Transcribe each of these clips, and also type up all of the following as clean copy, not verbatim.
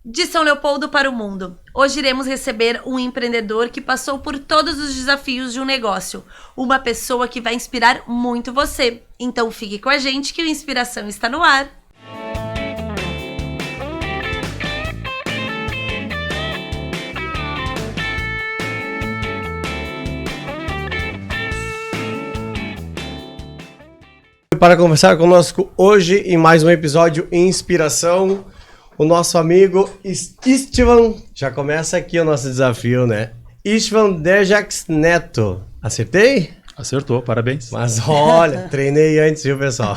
De São Leopoldo para o mundo. Hoje iremos receber um empreendedor que passou por todos os desafios de um negócio. Uma pessoa que vai inspirar muito você. Então fique com a gente que o Inspiração está no ar. Para conversar conosco hoje em mais um episódio Inspiração, o nosso amigo Istvan. Já começa aqui o nosso desafio, né? Istvan Derjax Neto. Acertei? Acertou, parabéns. Mas olha, treinei antes, viu, pessoal?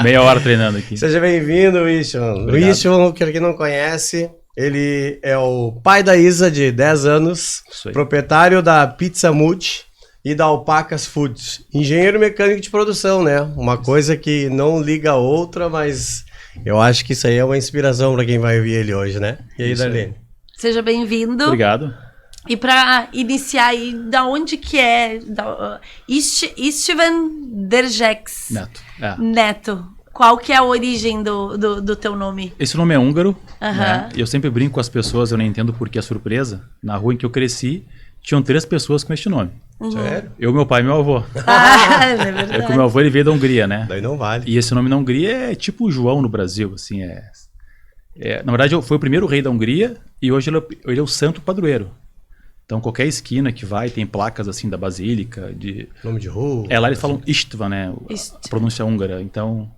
Meia hora treinando aqui. Seja bem-vindo, Istvan. O Istvan, que quem não conhece, ele é o pai da Isa, de 10 anos, proprietário da Pizza Multi e da Alpacas Foods. Engenheiro mecânico de produção, né? Uma coisa que não liga a outra, mas eu acho que isso aí é uma inspiração para quem vai ouvir ele hoje, né? E aí, Darlene? Seja bem-vindo. Obrigado. E para iniciar aí, da onde que é? Istvan Derjax Neto. Qual que é a origem do teu nome? Esse nome é húngaro, né? Eu sempre brinco com as pessoas, eu não entendo por que a surpresa. Na rua em que eu cresci, tinham 3 pessoas com este nome. Sério? Eu, meu pai e meu avô. É verdade. É que o meu avô, ele veio da Hungria, né? Daí não vale. E esse nome na Hungria é tipo João no Brasil, assim, na verdade, foi o primeiro rei da Hungria e hoje ele é o santo padroeiro. Então, qualquer esquina que vai, tem placas, assim, da basílica, nome de rua. Lá eles falam Istvan, né? A pronúncia húngara. Então,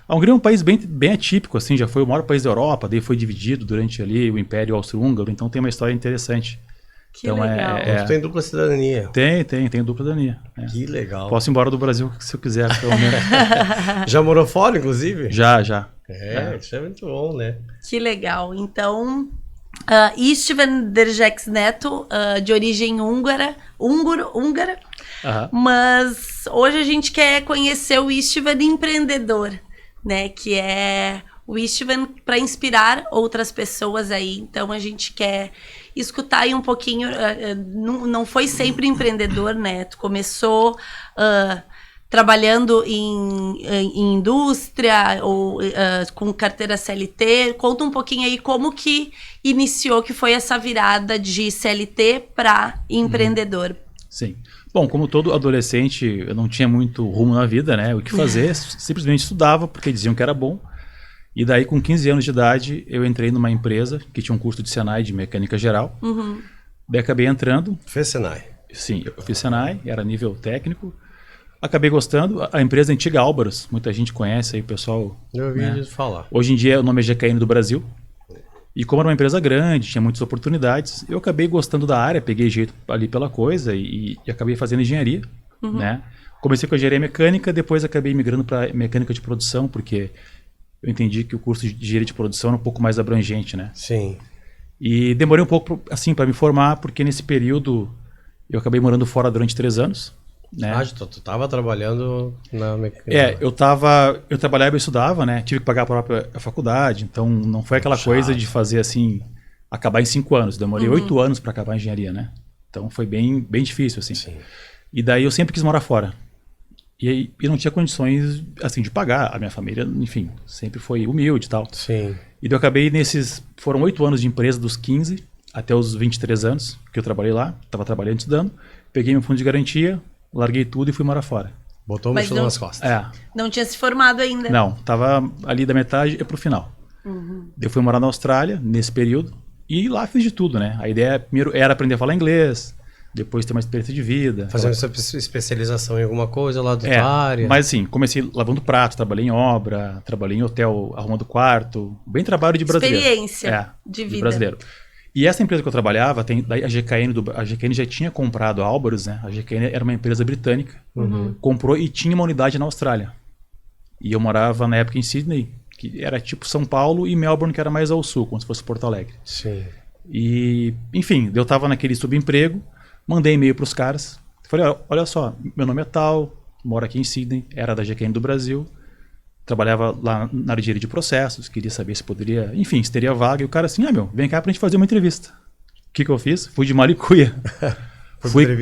a Hungria é um país bem atípico, assim, já foi o maior país da Europa, daí foi dividido durante ali o Império Austro-Húngaro, então tem uma história interessante. Que legal. Você tem dupla cidadania. Tem dupla cidadania. Que legal. Posso ir embora do Brasil se eu quiser, pelo menos. Já morou fora, inclusive? Já. Isso é muito bom, né? Que legal. Então, Istvan Derjax Neto, de origem húngara, mas hoje a gente quer conhecer o Istvan empreendedor, né? Que é o Istvan para inspirar outras pessoas aí. Então, a gente quer escutar aí um pouquinho. Não foi sempre empreendedor, né? Tu começou trabalhando em indústria ou com carteira CLT. Conta um pouquinho aí como que iniciou, que foi essa virada de CLT para empreendedor. Sim. Bom, como todo adolescente, eu não tinha muito rumo na vida, né? O que fazer, simplesmente estudava, porque diziam que era bom. E daí, com 15 anos de idade, eu entrei numa empresa que tinha um curso de Senai de mecânica geral. Daí acabei entrando. Fez Senai? Sim, eu fiz Senai, era nível técnico. Acabei gostando. A empresa antiga Álvaros, muita gente conhece aí, o pessoal. Eu ouvi falar. Hoje em dia o nome é GKN do Brasil. E como era uma empresa grande, tinha muitas oportunidades, eu acabei gostando da área, peguei jeito ali pela coisa e acabei fazendo engenharia, né? Comecei com engenharia mecânica, depois acabei migrando para mecânica de produção, porque eu entendi que o curso de engenharia de produção era um pouco mais abrangente, né? Sim. E demorei um pouco, assim, para me formar, porque nesse período eu acabei morando fora durante 3 anos, né? Tu estava trabalhando na mecânica? Eu trabalhava e estudava, né? Tive que pagar a própria faculdade, então não foi aquela coisa de fazer assim, acabar em 5 anos. Demorei 8 anos para acabar a engenharia, né? Então foi bem difícil, assim. Sim. E daí eu sempre quis morar fora. E não tinha condições, assim, de pagar. A minha família, enfim, sempre foi humilde e tal. Sim. E daí eu acabei foram 8 anos de empresa, dos 15 até os 23 anos que eu trabalhei lá. Estava trabalhando, estudando. Peguei meu fundo de garantia, larguei tudo e fui morar fora. Botou o mochilão nas costas. Não tinha se formado ainda. Não, tava ali da metade pro final. Eu fui morar na Austrália, nesse período, e lá fiz de tudo, né? A ideia primeiro era aprender a falar inglês, depois ter uma experiência de vida. Fazer uma especialização em alguma coisa lá da área. Mas assim, comecei lavando prato, trabalhei em obra, trabalhei em hotel arrumando quarto, bem trabalho de brasileiro. Experiência de vida. De brasileiro. E essa empresa que eu trabalhava, daí a GKN já tinha comprado a Álvaros, né? A GKN era uma empresa britânica, comprou e tinha uma unidade na Austrália. E eu morava na época em Sydney, que era tipo São Paulo, e Melbourne, que era mais ao sul, como se fosse Porto Alegre. Sim. E, enfim, eu tava naquele subemprego, mandei e-mail pros caras, falei, olha só, meu nome é tal, moro aqui em Sydney, era da GKN do Brasil, trabalhava lá na área de processos, queria saber se poderia, enfim, se teria vaga. E o cara assim, vem cá pra gente fazer uma entrevista. O que eu fiz? Fui de malicuia.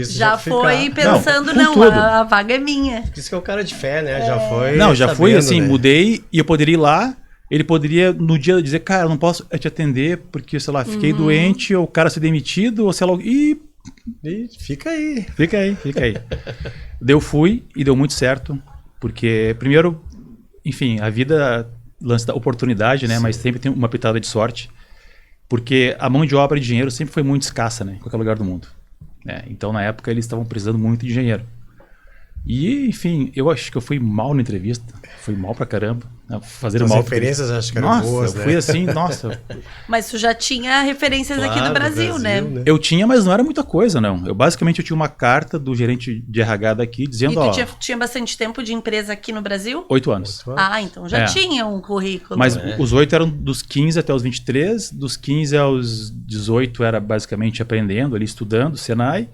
Já foi pensando, a vaga é minha. Isso que é o cara de fé, né? Já foi. Não, já fui assim, né? Mudei e eu poderia ir lá Ele poderia, no dia, dizer, cara, não posso te atender porque, sei lá, fiquei doente, ou o cara ser demitido, ou sei lá... E fica aí. Fica aí. Daí eu fui e deu muito certo, porque, primeiro, enfim, a vida lança da oportunidade, né? Sim. Mas sempre tem uma pitada de sorte, porque a mão de obra de engenheiro sempre foi muito escassa, né? Em qualquer lugar do mundo. Então, na época, eles estavam precisando muito de engenheiro. E, enfim, eu acho que eu fui mal na entrevista. Fui mal pra caramba. Fazer mal. As referências acho que eram boas, né? Eu fui assim, nossa. Mas tu já tinha referências aqui do Brasil, né? Eu tinha, mas não era muita coisa, não. Basicamente, eu tinha uma carta do gerente de RH daqui dizendo, E tu tinha bastante tempo de empresa aqui no Brasil? 8 anos. Então já tinha um currículo. Mas os 8 eram dos 15 até os 23. Dos 15 aos 18 era basicamente aprendendo, ali estudando, Senai.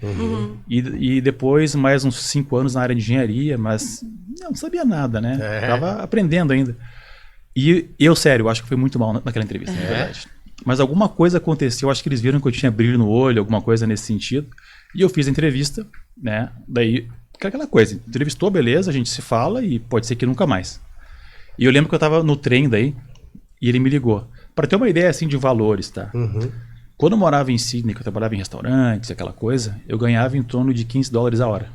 E depois mais uns 5 anos na área de engenharia, mas não sabia nada, né? Tava aprendendo ainda. E eu, sério, acho que foi muito mal naquela entrevista, na verdade. Mas alguma coisa aconteceu, acho que eles viram que eu tinha brilho no olho, alguma coisa nesse sentido. E eu fiz a entrevista, né? Daí, aquela coisa, entrevistou, beleza, a gente se fala e pode ser que nunca mais. E eu lembro que eu tava no trem daí, e ele me ligou. Para ter uma ideia, assim, de valores, tá? Quando eu morava em Sydney, que eu trabalhava em restaurantes, aquela coisa, eu ganhava em torno de $15 a hora.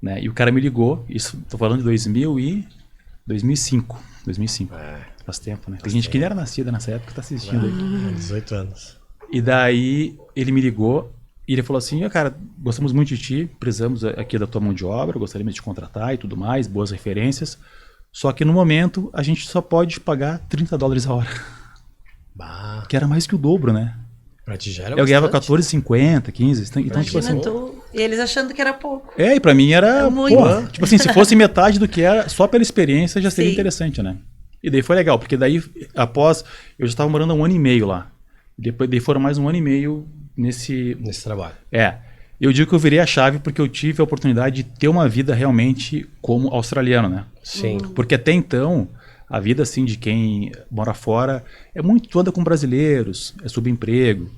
Né? E o cara me ligou, isso, tô falando de 2005. Faz tempo, né? Tem gente que nem era nascida nessa época que tá assistindo aí. 18 anos. E daí ele me ligou e ele falou assim, cara, gostamos muito de ti, precisamos aqui da tua mão de obra, gostaríamos de te contratar e tudo mais, boas referências. Só que no momento a gente só pode pagar $30 a hora. Que era mais que o dobro, né? Pra ti já era eu ganhava 14,50, 15. Então, tipo assim, e eles achando que era pouco. E pra mim era muito. Tipo assim, se fosse metade do que era, só pela experiência já seria interessante, né? E daí foi legal, porque daí, após, eu já estava morando há 1 ano e meio lá. Daí foram mais 1 ano e meio nesse trabalho. Eu digo que eu virei a chave porque eu tive a oportunidade de ter uma vida realmente como australiano, né? Sim. Porque até então, a vida assim de quem mora fora é muito toda com brasileiros, é subemprego.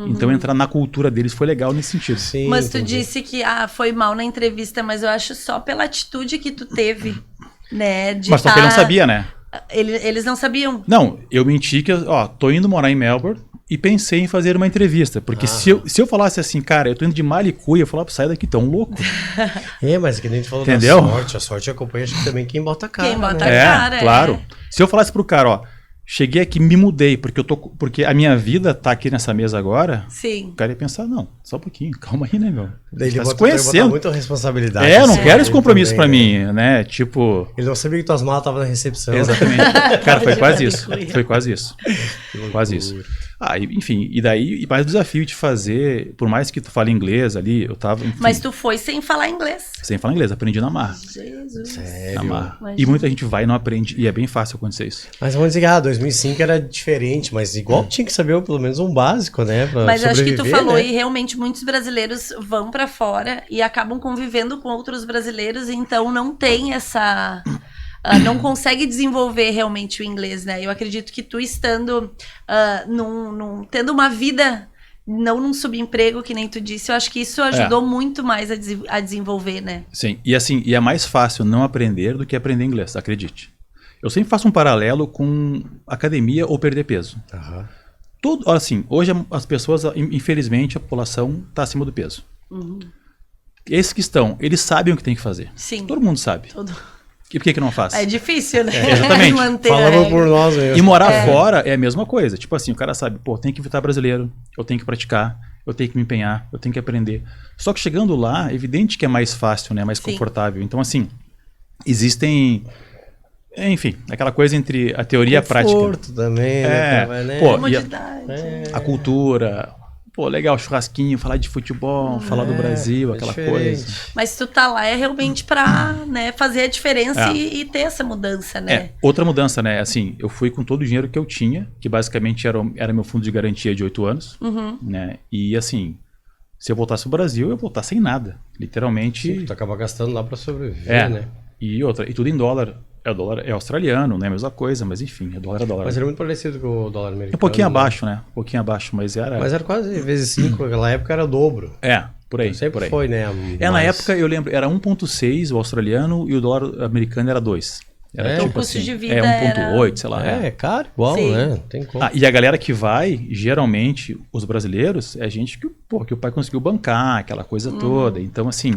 Então entrar na cultura deles foi legal nesse sentido. Sim, mas tu disse que foi mal na entrevista, mas eu acho só pela atitude que tu teve, né? Mas só que ele não sabia, né? Eles não sabiam. Não, eu menti que, tô indo morar em Melbourne e pensei em fazer uma entrevista. Porque se eu falasse assim, cara, eu tô indo de Malicuia, eu falava, sai daqui, tão louco. Mas que nem a gente falou entendeu? Da sorte. A sorte acompanha, acho que também quem bota a cara. Quem bota a cara, claro. Se eu falasse pro cara, cheguei aqui, me mudei, porque a minha vida tá aqui nessa mesa agora. Sim. O cara ia pensar, não, só um pouquinho, calma aí, né, meu? Daí ele tá se conhecendo. Muita responsabilidade. Eu não quero esse compromisso pra mim, né? Tipo... Ele não sabia que tuas malas estavam na recepção. Exatamente. Cara, foi quase isso. Foi quase isso. Quase isso. Enfim, e daí, mais o desafio de fazer, por mais que tu fale inglês ali, eu tava... Enfim, mas tu foi sem falar inglês. Sem falar inglês, aprendi na marra. Jesus. Sério? Na marra. E muita gente vai e não aprende, e é bem fácil acontecer isso. Mas vamos dizer, 2005 era diferente, mas igual tinha que saber pelo menos um básico, né? Mas acho que tu falou, e realmente muitos brasileiros vão pra fora e acabam convivendo com outros brasileiros, então não tem essa... não consegue desenvolver realmente o inglês, né? Eu acredito que tu estando tendo uma vida, não num subemprego, que nem tu disse, eu acho que isso ajudou muito mais a desenvolver, né? Sim, e é mais fácil não aprender do que aprender inglês, acredite. Eu sempre faço um paralelo com academia ou perder peso. Tudo, assim, hoje as pessoas, infelizmente, a população está acima do peso. Esses que estão, eles sabem o que tem que fazer. Sim. Todo mundo sabe. E por que não faz? É difícil, né? Exatamente. Falamos por nós mesmo. E morar fora é a mesma coisa. Tipo assim, o cara sabe, tem que evitar brasileiro, eu tenho que praticar, eu tenho que me empenhar, eu tenho que aprender. Só que chegando lá, é evidente que é mais fácil, né? Mais confortável. Então, assim, existem... Enfim, aquela coisa entre a teoria e a prática. Conforto também, né? Comodidade. A cultura... legal, churrasquinho, falar de futebol, falar do Brasil, aquela coisa. Mas se tu tá lá é realmente pra, né, fazer a diferença e ter essa mudança, né? Outra mudança, né? Assim, eu fui com todo o dinheiro que eu tinha, que basicamente era meu fundo de garantia de 8 anos, né? E assim, se eu voltasse pro Brasil, eu ia voltar sem nada. Literalmente... Sim, tu acaba gastando lá pra sobreviver, né? E tudo em dólar. O dólar é australiano, não é a mesma coisa, mas enfim, dólar é dólar. Mas era muito parecido com o dólar americano. Um pouquinho abaixo, né? Um pouquinho abaixo, mas era... Mas era quase vezes 5, naquela época era o dobro. Por aí. Sempre foi, né? Na época, eu lembro, era 1,6 o australiano e o dólar americano era 2. Era Então o tipo custo assim, de vida 1,8, sei lá. É caro, igual, Sim. né? Não tem como. E a galera que vai, geralmente, os brasileiros, é gente que, que o pai conseguiu bancar, aquela coisa toda. Então, assim,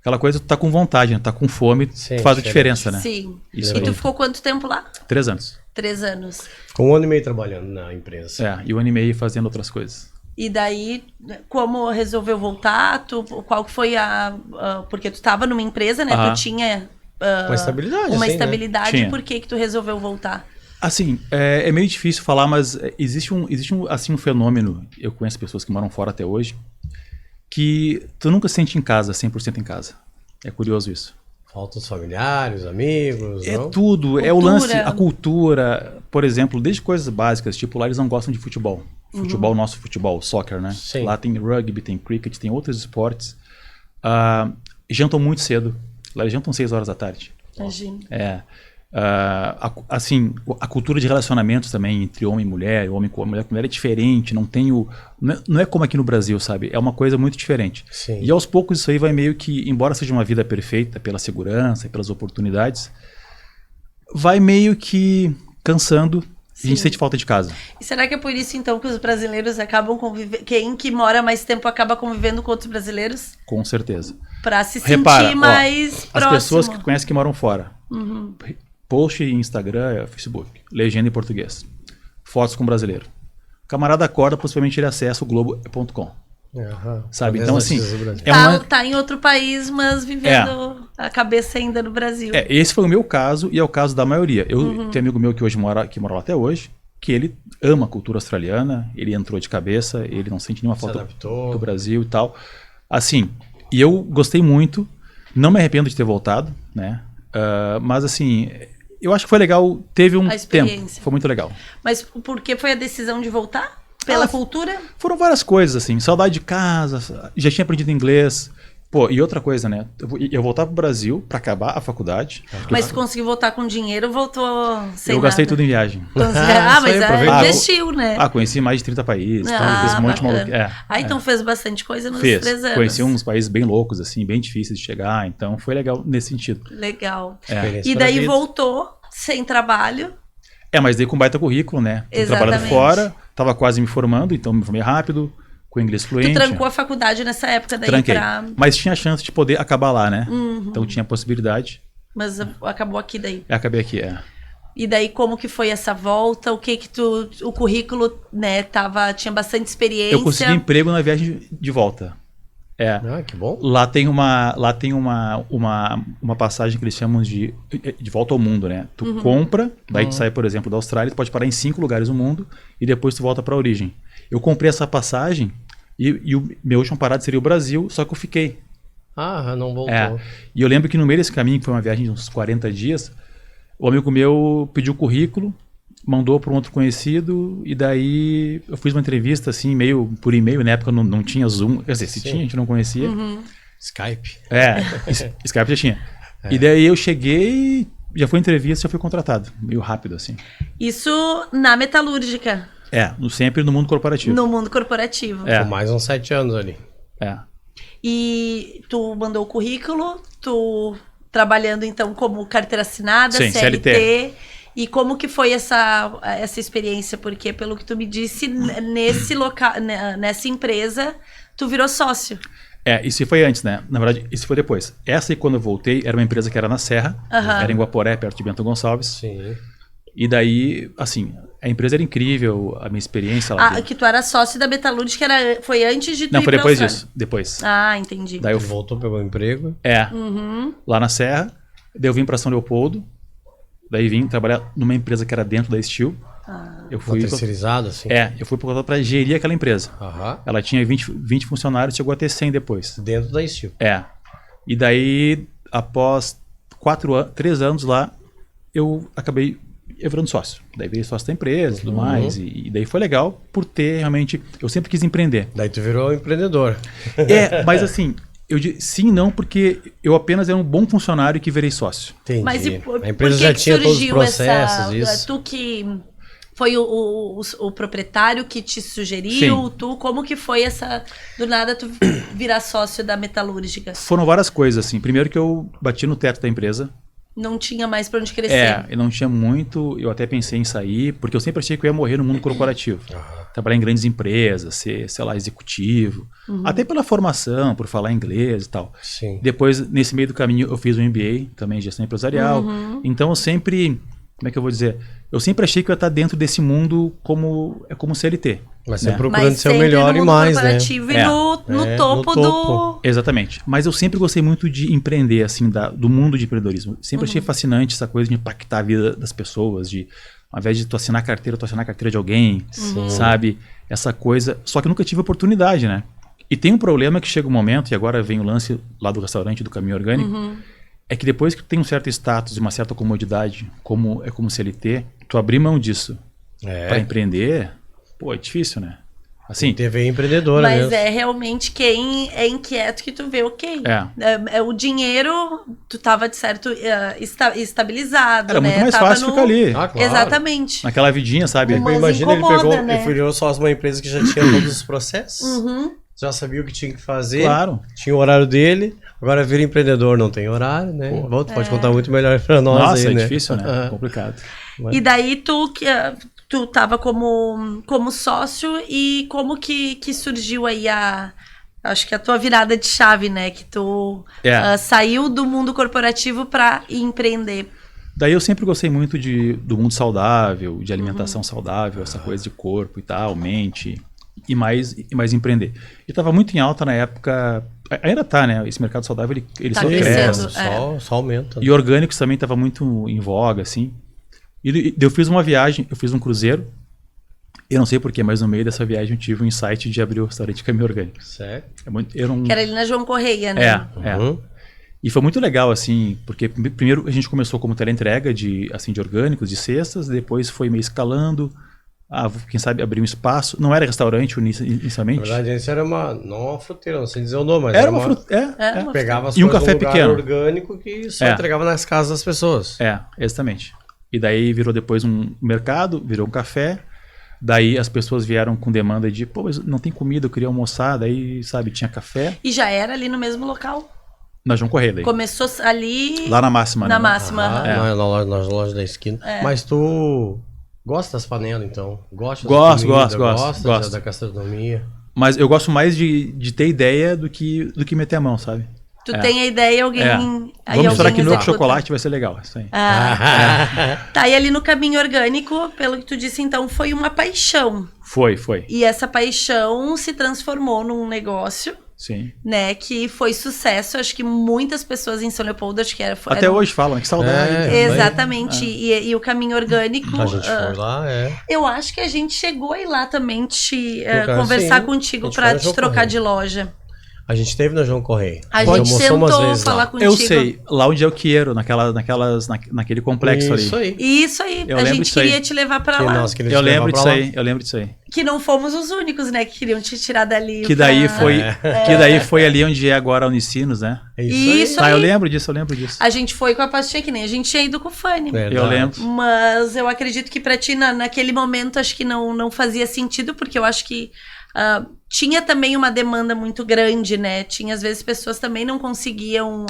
aquela coisa, tu tá com vontade, né? Tá com fome, Sim, faz a diferente. diferença, né? Sim. Isso E aí. tu ficou quanto tempo lá? 3 anos. 3 anos. Com 1 ano e meio trabalhando na empresa. E 1 ano e meio fazendo outras coisas. E daí, como resolveu voltar? Qual que foi porque tu estava numa empresa, né? Aham. Tu tinha Uma estabilidade, uma assim, estabilidade. Tinha. Por que tu resolveu voltar? Assim, é meio difícil falar, mas existe um fenômeno, eu conheço pessoas que moram fora até hoje, que tu nunca se sente em casa, 100% em casa. É curioso isso. Faltam os familiares, amigos, É não? tudo, é o Cultura. lance, a cultura, por exemplo, desde coisas básicas, tipo lá eles não gostam de futebol. Futebol, nosso futebol, soccer, né? Sim. Lá tem rugby, tem cricket, tem outros esportes. Jantam muito cedo. Lá eles jantam 6 horas da tarde. Imagina. Assim, a cultura de relacionamentos também entre homem e mulher, homem com mulher é diferente, não é como aqui no Brasil, sabe? É uma coisa muito diferente. Sim. E aos poucos isso aí vai meio que, embora seja uma vida perfeita pela segurança e pelas oportunidades, vai meio que cansando e a gente sente falta de casa. E será que é por isso, então, que os brasileiros acabam convivendo... Quem que mora mais tempo acaba convivendo com outros brasileiros? Com certeza. Pra se Repara, sentir mais as próximo. pessoas que conhecem que moram fora. Post em Instagram, Facebook, legenda em português. Fotos com brasileiro. O camarada acorda, possivelmente ele acessa o globo.com. Aham. Sabe? As Então, assim, notícias do Brasil. Tá em outro país, mas vivendo a cabeça ainda no Brasil. Esse foi o meu caso e é o caso da maioria. Eu tenho amigo meu que hoje mora lá até hoje, que ele ama a cultura australiana, ele entrou de cabeça, ele não sente nenhuma falta adaptou. do Brasil e tal. Assim, e eu gostei muito, não me arrependo de ter voltado, né? Mas assim, eu acho que foi legal, teve um A experiência. tempo, foi muito legal. Mas por que foi a decisão de voltar? Pela cultura? Foram várias coisas, assim, saudade de casa, já tinha aprendido inglês. Pô, e outra coisa, né? Eu voltava pro Brasil pra acabar a faculdade. Mas tu conseguiu voltar com dinheiro, voltou sem Eu gastei nada. tudo em viagem. Então, Isso mas aí, aproveita. investiu, né? Conheci mais de 30 países, então fiz um monte de bacana. maluco. Então fez bastante coisa nos 3 anos. Conheci uns países bem loucos, assim, bem difíceis de chegar, então foi legal nesse sentido. Legal. Experiência E pra daí vida. voltou sem trabalho. Mas daí com baita currículo, né? Tô Exatamente. trabalhando fora, tava quase me formando, então me formei rápido, com inglês fluente. Tu trancou a faculdade nessa época daí Tranquei. Mas Mas tinha chance de poder acabar lá, né? Então tinha possibilidade. acabou aqui daí. E acabei aqui, E daí como que foi essa volta? O que o currículo, né, tinha bastante experiência. Eu consegui emprego na viagem de volta. Que bom. Lá tem uma passagem que eles chamam de volta ao mundo, né? Tu compra, daí tu sai, por exemplo, da Austrália, tu pode parar em 5 lugares no mundo e depois tu volta pra origem. Eu comprei essa passagem e o meu último parada seria o Brasil, só que eu fiquei. Não voltou. E eu lembro que no meio desse caminho, que foi uma viagem de uns 40 dias, o amigo meu pediu o currículo, mandou para um outro conhecido, e daí eu fiz uma entrevista, assim, meio por e-mail, na época não tinha Zoom, quer dizer, se tinha, a gente não conhecia. Skype. Skype já tinha. E daí eu cheguei, já foi entrevista, já fui contratado, meio rápido, assim. Isso na metalúrgica. Sempre no mundo corporativo. No mundo corporativo. Com mais uns 7 anos ali. E tu mandou o currículo, tu trabalhando então como carteira assinada, Sim, CLT. E como que foi essa experiência? Porque pelo que tu me disse, nesse local, nessa empresa, tu virou sócio. Isso foi antes, né? Na verdade, isso foi depois. Essa aí, quando eu voltei, era uma empresa que era na Serra, era em Guaporé, perto de Bento Gonçalves. Sim. E daí, assim, a empresa era incrível, a minha experiência lá. Que tu era sócio da Metalúrgica, foi antes de tu Não, ir foi pra depois Austrália. disso. Depois. Entendi. Daí Ele voltou, pegou um emprego. Lá na Serra. Daí eu vim pra São Leopoldo. Daí vim trabalhar numa empresa que era dentro da Steel. Eu fui terceirizado, assim. eu fui contratado pra gerir aquela empresa. Ela tinha 20 funcionários, chegou a ter 100 depois. Dentro da Steel. E daí, após 3 anos lá, eu acabei virando sócio. Daí virei sócio da empresa e tudo mais. E daí foi legal por ter realmente... Eu sempre quis empreender. Daí tu virou empreendedor. Mas assim... Eu digo sim e não, porque eu apenas era um bom funcionário que virei sócio. Entendi. Mas a empresa já tinha todos os processos, isso. Tu que foi o proprietário que te sugeriu, Sim. como que foi do nada tu virar sócio da Metalúrgica? Foram várias coisas, assim. Primeiro que eu bati no teto da empresa, Não tinha mais pra onde crescer. Eu não tinha muito, eu até pensei em sair, porque eu sempre achei que eu ia morrer no mundo corporativo. Trabalhar em grandes empresas, ser, sei lá, executivo. Até pela formação, por falar inglês e tal. Sim. Depois, nesse meio do caminho, eu fiz um MBA, também em gestão empresarial. Então eu sempre, como é que eu vou dizer? Eu sempre achei que eu ia estar dentro desse mundo como CLT. Mas né? você procurando ser o sempre melhor no e mundo mais, né? corporativo e no topo do... Exatamente. Mas eu sempre gostei muito de empreender, assim, do mundo de empreendedorismo. Sempre achei fascinante essa coisa de impactar a vida das pessoas, de ao invés de tu assinar carteira, tu assinar a carteira de alguém, sabe? Essa coisa. Só que eu nunca tive oportunidade, né? E tem um problema que chega um momento, e agora vem o lance lá do restaurante, do caminho orgânico, é que depois que tu tem um certo status e uma certa comodidade, como CLT, tu abrir mão disso para empreender, pô, é difícil, né? Assim, TV empreendedora Mas mesmo. é realmente quem é inquieto que tu vê, ok. É o dinheiro, tu tava de certo estabilizado, era né? muito mais Tava fácil ficar ali. Ah, claro. Exatamente. Naquela vidinha, sabe? Mas Imagina, incomoda, né? ele virou só uma empresa que já tinha todos os processos, já sabia o que tinha que fazer, Claro. tinha o horário dele, agora vira empreendedor, não tem horário, né? Volta, pode contar muito melhor pra nós. Nossa, aí, é né? difícil, né? Complicado. E daí tu tava como sócio e como que surgiu aí acho que a tua virada de chave, né? Que tu saiu do mundo corporativo para empreender. Daí eu sempre gostei muito do mundo saudável, de alimentação saudável, essa coisa de corpo e tal, mente, e mais empreender. E estava muito em alta na época, ainda tá, né? Esse mercado saudável, ele Tá só crescendo. cresce. Só aumenta. E orgânicos também estava muito em voga, assim. E eu fiz uma viagem, eu fiz um cruzeiro, eu não sei porquê, mas no meio dessa viagem eu tive um insight de abrir o restaurante Caminho Orgânico. Certo. Que era ali na João Correia, né? E foi muito legal, assim, porque primeiro a gente começou como teleentrega de orgânicos, de cestas, depois foi meio escalando, quem sabe abrir um espaço. Não era restaurante inicialmente. Na verdade, isso era não uma fruteira, não sei dizer o nome, mas era uma fruteira. Pegava as E um coisas café num lugar pequeno. orgânico que só entregava nas casas das pessoas. Exatamente. E daí virou depois um mercado, virou um café. Daí as pessoas vieram com demanda de, pô, mas não tem comida, eu queria almoçar. Daí, sabe, tinha café. E já era ali no mesmo local? Na João Correia daí. Começou ali... Lá na Máxima, Na né? Máxima. Na loja da esquina. Mas tu gosta das panelas, então? Gosto. Gosto. Da gastronomia. Mas eu gosto mais de ter ideia do que meter a mão, sabe? Tu tem a ideia, alguém... Aí Vamos misturar que no executa. chocolate vai ser legal. Isso aí. Tá, e ali no caminho orgânico, pelo que tu disse, então, foi uma paixão. Foi. E essa paixão se transformou num negócio, Sim. né, que foi sucesso. Acho que muitas pessoas em São Leopoldo, acho que Até hoje falam, né? Que saudade. Exatamente. E o caminho orgânico... A gente foi lá, Eu acho que a gente chegou aí lá também conversar contigo pra te trocar de loja. A gente esteve na João Correia. A gente tentou falar contigo. Eu sei, lá onde é o Quiero, naquele complexo Isso ali. Isso aí. A gente queria te levar pra lá. Eu lembro disso aí. Que não fomos os únicos, né, que queriam te tirar dali. Que daí foi ali onde é agora a Unicinos, né? Isso aí. Eu lembro disso. A gente foi com a pastinha que nem a gente tinha ido com o Fanny. Eu lembro. Mas eu acredito que pra ti, naquele momento, acho que não fazia sentido, porque eu acho que tinha também uma demanda muito grande, né? Tinha, às vezes, pessoas também não conseguiam...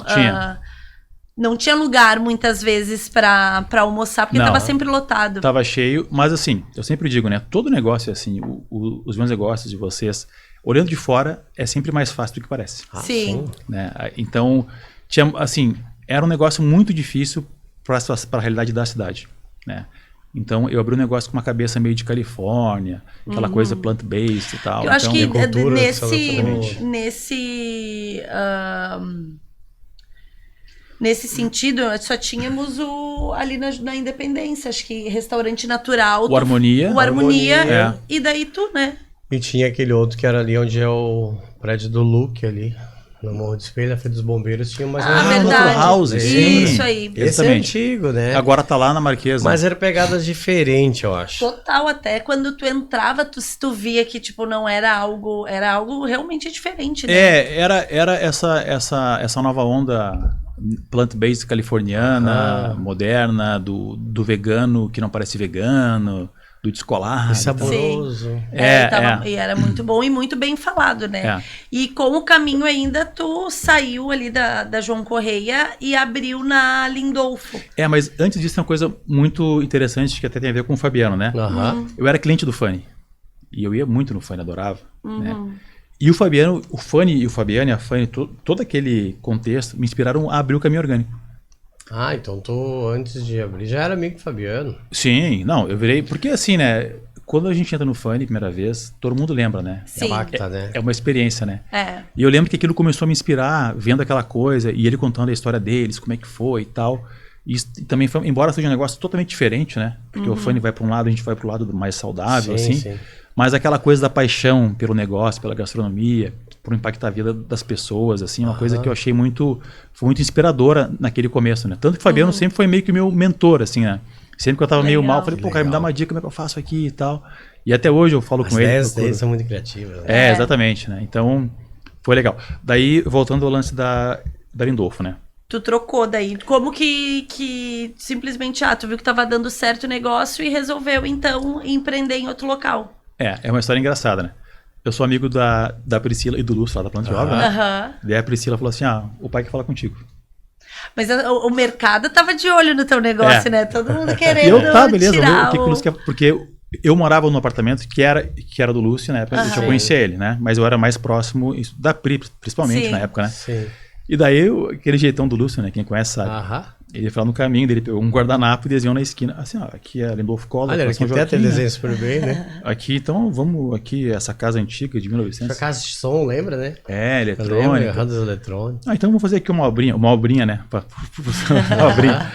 não tinha lugar, muitas vezes, pra almoçar, porque tava sempre lotado. Tava cheio, mas assim, eu sempre digo, né? Todo negócio é assim, os meus negócios de vocês, olhando de fora, é sempre mais fácil do que parece. Sim. Né? Então, era um negócio muito difícil para a realidade da cidade, né? Então, eu abri um negócio com uma cabeça meio de Califórnia, aquela coisa plant-based e tal. Eu acho que nesse sentido, só tínhamos ali na Independência, acho que restaurante natural. O Harmonia. E daí tu, né? E tinha aquele outro que era ali onde é o prédio do Luke ali. No Morro do Espelho, a Feira dos Bombeiros tinha mais verdade. House, Isso aí. Esse é antigo, né? Agora tá lá na Marquesa. Mas era pegadas diferentes, eu acho. Total, até quando tu entrava, tu via que, tipo, não era algo... Era algo realmente diferente, né? Era essa nova onda plant-based californiana, moderna, do vegano que não parece vegano, do descolar. E saboroso. E era muito bom e muito bem falado, né? E com o caminho ainda, tu saiu ali da João Correia e abriu na Lindolfo. Mas antes disso tem uma coisa muito interessante que até tem a ver com o Fabiano, né? Eu era cliente do Fanny. E eu ia muito no Fanny, adorava, né? E o Fabiano, o Fanny e o Fabiano, a Fanny, todo aquele contexto me inspiraram a abrir o Caminho Orgânico. Então tu, antes de abrir, já era amigo do Fabiano. Sim, não, eu virei... Porque assim, né? Quando a gente entra no Fanny, primeira vez, todo mundo lembra, né? Sim. É uma experiência, né? É. E eu lembro que aquilo começou a me inspirar, vendo aquela coisa, e ele contando a história deles, como é que foi e tal. E também, embora seja um negócio totalmente diferente, né? Porque o Fanny vai para um lado, a gente vai para o lado mais saudável, Sim, assim. sim. Mas aquela coisa da paixão pelo negócio, pela gastronomia, por impactar a vida das pessoas, assim, uma coisa que eu achei foi muito inspiradora naquele começo, né? Tanto que o Fabiano sempre foi meio que meu mentor, assim, né? Sempre que eu tava meio mal, eu falei, pô, cara, me dá uma dica como é que eu faço aqui e tal. E até hoje eu falo com ele. As ideias deles são muito criativas. Né? Exatamente, né? Então, foi legal. Daí, voltando ao lance da Lindolfo, né? Tu trocou daí. Como que simplesmente, tu viu que tava dando certo o negócio e resolveu, então, empreender em outro local. É uma história engraçada, né? Eu sou amigo da Priscila e do Lúcio, lá da Planta de Obra, né? Daí a Priscila falou assim, o pai quer falar contigo. Mas o mercado tava de olho no teu negócio, né? Todo mundo querendo beleza, tirar o que o Lúcio quer... Porque eu morava num apartamento que era do Lúcio, na época, eu já conhecia ele, né? Mas eu era mais próximo da Pri, principalmente, na época, né? Sim. E daí, aquele jeitão do Lúcio, né? Quem conhece sabe. Ele foi lá no caminho, ele pegou um guardanapo e desenhou na esquina. Assim, aqui é a Lindolfo Collor. Olha, arquiteto, ele desenha super bem, né? Aqui, então, vamos aqui, essa casa antiga de 1900. Essa casa de som, lembra, né? Eletrônica. Rodas eletrônicas. Então vamos fazer aqui uma obrinha, né? Uma obrinha.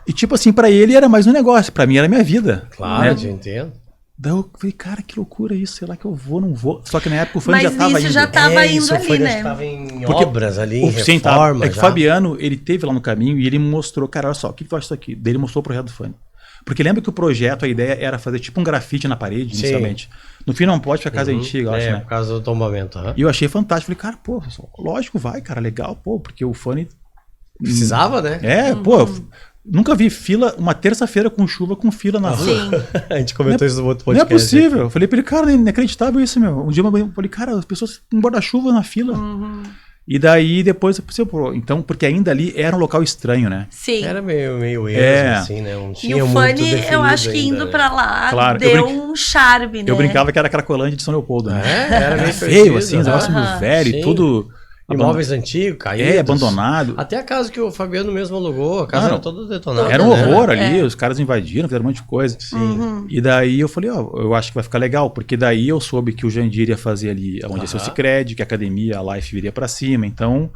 E tipo assim, pra ele era mais um negócio, pra mim era minha vida. Claro, eu entendo. Daí eu falei, cara, que loucura isso, sei lá que eu vou, não vou. Só que na época o Fanny já tava indo. Mas isso já tava indo ali, né? Já tava em obras ali, em reforma. É que o Fabiano, ele teve lá no caminho e ele me mostrou, cara, olha só, o que tu acha disso aqui? Daí ele mostrou o projeto do Fanny. Porque lembra que o projeto, a ideia era fazer tipo um grafite na parede, inicialmente. No fim não pode, porque a casa é antiga, eu acho, né? Por causa do tombamento. E eu achei fantástico. Falei, cara, pô, lógico, vai, cara, legal, pô, porque o Fanny... Precisava, né? Nunca vi fila, uma terça-feira com chuva, com fila na rua. Sim. A gente comentou isso no outro podcast. Não é possível. Eu falei pra ele, cara, inacreditável isso, meu. Um dia eu falei, cara, as pessoas com guarda-chuva na fila. E daí depois, então, porque ainda ali era um local estranho, né? Sim. Era meio assim, né? Não tinha e o muito Fanny, eu acho que indo pra lá, claro, deu um charme, né? Eu brincava que era a Cracolândia de São Leopoldo, né? Era meio feio, assim, os negócios muito velho, tudo... Imóveis antigos, caídos. Abandonado. Até a casa que o Fabiano mesmo alugou, a casa era toda detonada. Era um horror ali, os caras invadiram, fizeram um monte de coisa. Sim. E daí eu falei, eu acho que vai ficar legal, porque daí eu soube que o Jandir ia fazer ali onde ia ser o Sicredi, que a academia, a Life viria pra cima, então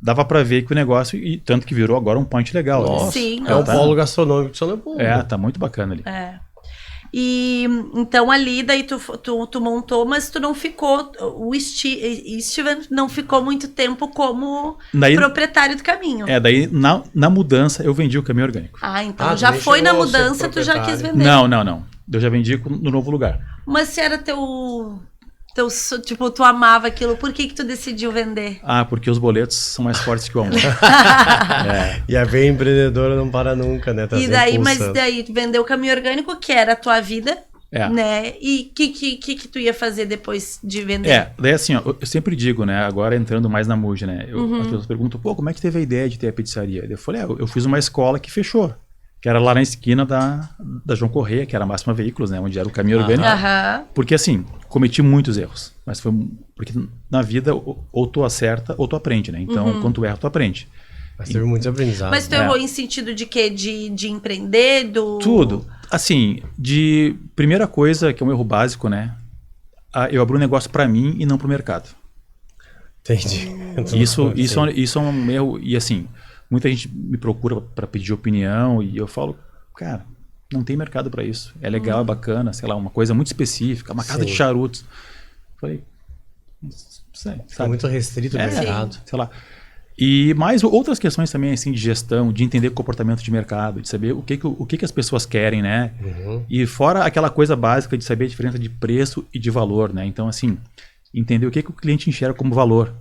dava pra ver que o negócio, e tanto que virou agora um point legal. Nossa, sim, é um polo gastronômico de São Leopoldo. Tá muito bacana ali. E então ali daí tu montou, mas tu não ficou, o Steven não ficou muito tempo como proprietário do caminho. Daí na mudança eu vendi o Caminho Orgânico. Então já foi na mudança, tu já quis vender. Não. Eu já vendi no novo lugar. Mas se era tipo, tu amava aquilo, por que tu decidiu vender? Porque os boletos são mais fortes que o amor. E a veia empreendedora não para nunca, né? E daí, mas daí tu vendeu o Caminho Orgânico, que era a tua vida, né? E o que tu ia fazer depois de vender? Daí assim, eu sempre digo, né? Agora entrando mais na Muji, né? As pessoas perguntam, como é que teve a ideia de ter a pizzaria? Eu falei, eu fiz uma escola que fechou. Que era lá na esquina da João Correia, que era a Máxima Veículos, né? Onde era o Caminho Orgânico. Porque assim, cometi muitos erros. Mas foi porque na vida ou tu acerta ou tu aprende, né? Então, quando tu erra, tu aprende. Mas teve muitos aprendizados. Mas tu errou em sentido de quê? De empreender? Tudo. Assim, de primeira coisa, que é um erro básico, né? Eu abri um negócio pra mim e não pro mercado. Entendi. Isso é um erro. E assim... Muita gente me procura para pedir opinião e eu falo, cara, não tem mercado para isso. É legal, é bacana, sei lá, uma coisa muito específica, uma casa de charutos. Falei, sabe? Muito restrito o mercado. Sei lá. E mais outras questões também, assim, de gestão, de entender comportamento de mercado, de saber o que as pessoas querem, né? E fora aquela coisa básica de saber a diferença de preço e de valor, né? Então, assim, entender o que o cliente enxerga como valor.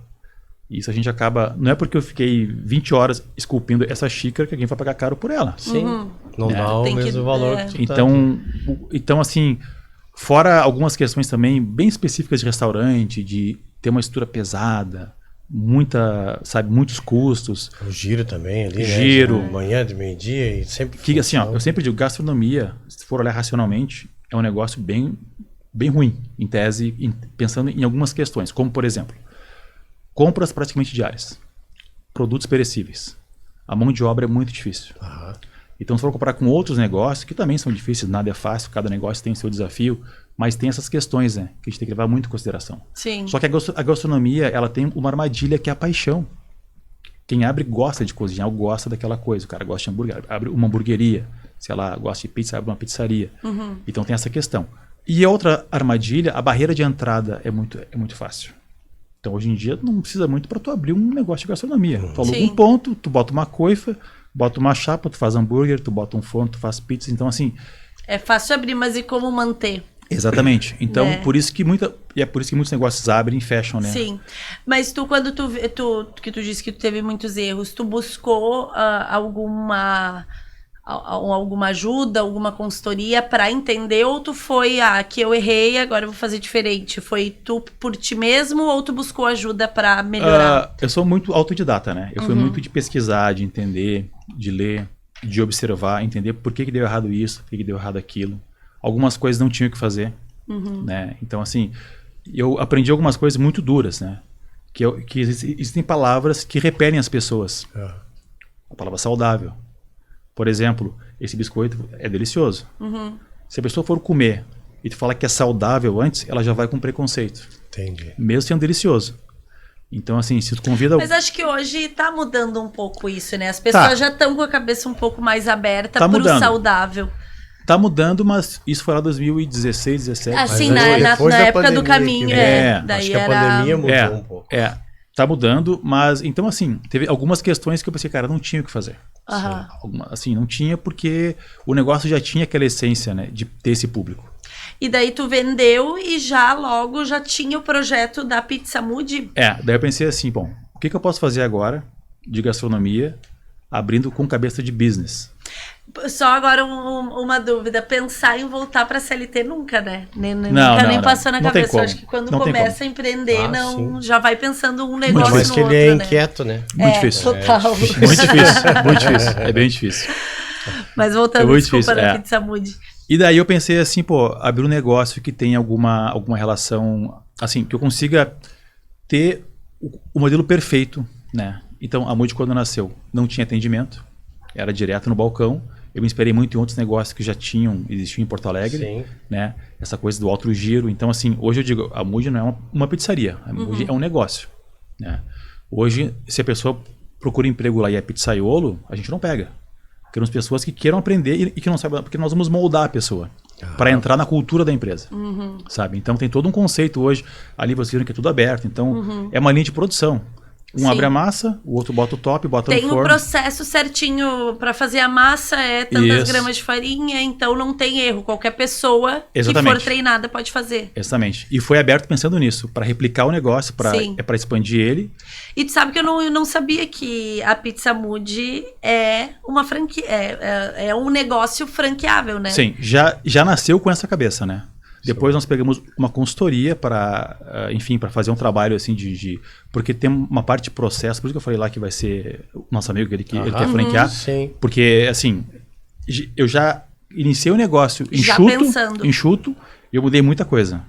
Isso a gente acaba... Não é porque eu fiquei 20 horas esculpindo essa xícara que alguém vai pagar caro por ela. Sim. Não dá o mesmo valor. Então, assim, fora algumas questões também bem específicas de restaurante, de ter uma estrutura pesada, muitos custos. O giro também ali, Giro. né? De manhã, de meio-dia e sempre... Que, assim, ó, eu sempre digo, gastronomia, se for olhar racionalmente, é um negócio bem ruim, em tese, pensando em algumas questões, como, por exemplo, compras praticamente diárias, produtos perecíveis. A mão de obra é muito difícil. Então, se for comparar com outros negócios, que também são difíceis, nada é fácil, cada negócio tem o seu desafio, mas tem essas questões, né, que a gente tem que levar muito em consideração. Sim. Só que a gastronomia, ela tem uma armadilha que é a paixão. Quem abre gosta de cozinhar, gosta daquela coisa. O cara gosta de hambúrguer, abre uma hamburgueria. Se ela gosta de pizza, abre uma pizzaria. Então tem essa questão. E a outra armadilha, a barreira de entrada é muito fácil. Então hoje em dia não precisa muito para tu abrir um negócio de gastronomia. Tu aluga um ponto, tu bota uma coifa, bota uma chapa, tu faz hambúrguer, tu bota um forno, tu faz pizza. Então assim... É fácil abrir, mas e como manter? Exatamente. Então, por isso que muitos negócios abrem e fecham, né? Sim. Mas quando tu disse que tu teve muitos erros, tu buscou alguma ajuda, alguma consultoria para entender, ou tu foi, que eu errei, agora eu vou fazer diferente? Foi tu por ti mesmo ou tu buscou ajuda para melhorar? Eu sou muito autodidata, né? Eu fui muito de pesquisar, de entender, de ler, de observar, entender por que deu errado isso, por que deu errado aquilo. Algumas coisas não tinha o que fazer, né? Então, assim, eu aprendi algumas coisas muito duras, né? Que existem palavras que repelem as pessoas. A palavra saudável. Por exemplo, esse biscoito é delicioso. Se a pessoa for comer e tu fala que é saudável antes, ela já vai com preconceito. Entendi. Mesmo sendo delicioso. Então, assim, se tu convida... Mas acho que hoje tá mudando um pouco isso, né? As pessoas já estão com a cabeça um pouco mais aberta pro saudável. Tá mudando, mas isso foi lá em 2016, 2017. Assim, na época do caminho, daí acho que a pandemia mudou um pouco. Tá mudando, mas, então assim, teve algumas questões que eu pensei, cara, não tinha o que fazer. Assim, não tinha porque o negócio já tinha aquela essência, né, de ter esse público. E daí tu vendeu e logo já tinha o projeto da Pizza Mood? Daí eu pensei assim, bom, o que eu posso fazer agora de gastronomia, abrindo com cabeça de business? Só agora uma dúvida, pensar em voltar para CLT nunca, né? Nem passou na cabeça. Eu acho que quando começa a empreender, já vai pensando um negócio no outro, mas que ele é inquieto, né? Muito difícil. Total. Muito difícil. É bem difícil. Mas voltando, desculpa, da Pizza Mood. E daí eu pensei assim, abrir um negócio que tenha alguma relação, assim, que eu consiga ter o modelo perfeito, né? Então, a Mood, quando nasceu, não tinha atendimento, era direto no balcão. Eu me inspirei muito em outros negócios que já existiam em Porto Alegre, né? Essa coisa do alto giro. Então, assim, hoje eu digo, a Mood não é uma pizzaria, a Mood é um negócio, né? Hoje, se a pessoa procura emprego lá e é pizzaiolo, a gente não pega. Queremos pessoas que queiram aprender e que não saibam, porque nós vamos moldar a pessoa para entrar na cultura da empresa, sabe? Então, tem todo um conceito hoje, ali vocês viram que é tudo aberto, então é uma linha de produção. Um abre a massa, o outro bota o top, bota no forno. Tem um processo certinho para fazer a massa, tantas gramas de farinha, então não tem erro. Qualquer pessoa que for treinada pode fazer. Exatamente. E foi aberto pensando nisso, para replicar o negócio, para expandir ele. E tu sabe que eu não sabia que a Pizza Mood é uma franquia, é um negócio franqueável, né? Sim, já nasceu com essa cabeça, né? Depois nós pegamos uma consultoria para, enfim, para fazer um trabalho assim porque tem uma parte de processo, por isso que eu falei lá que vai ser o nosso amigo, ele quer franquear, porque assim, eu já iniciei o negócio enxuto, e eu mudei muita coisa.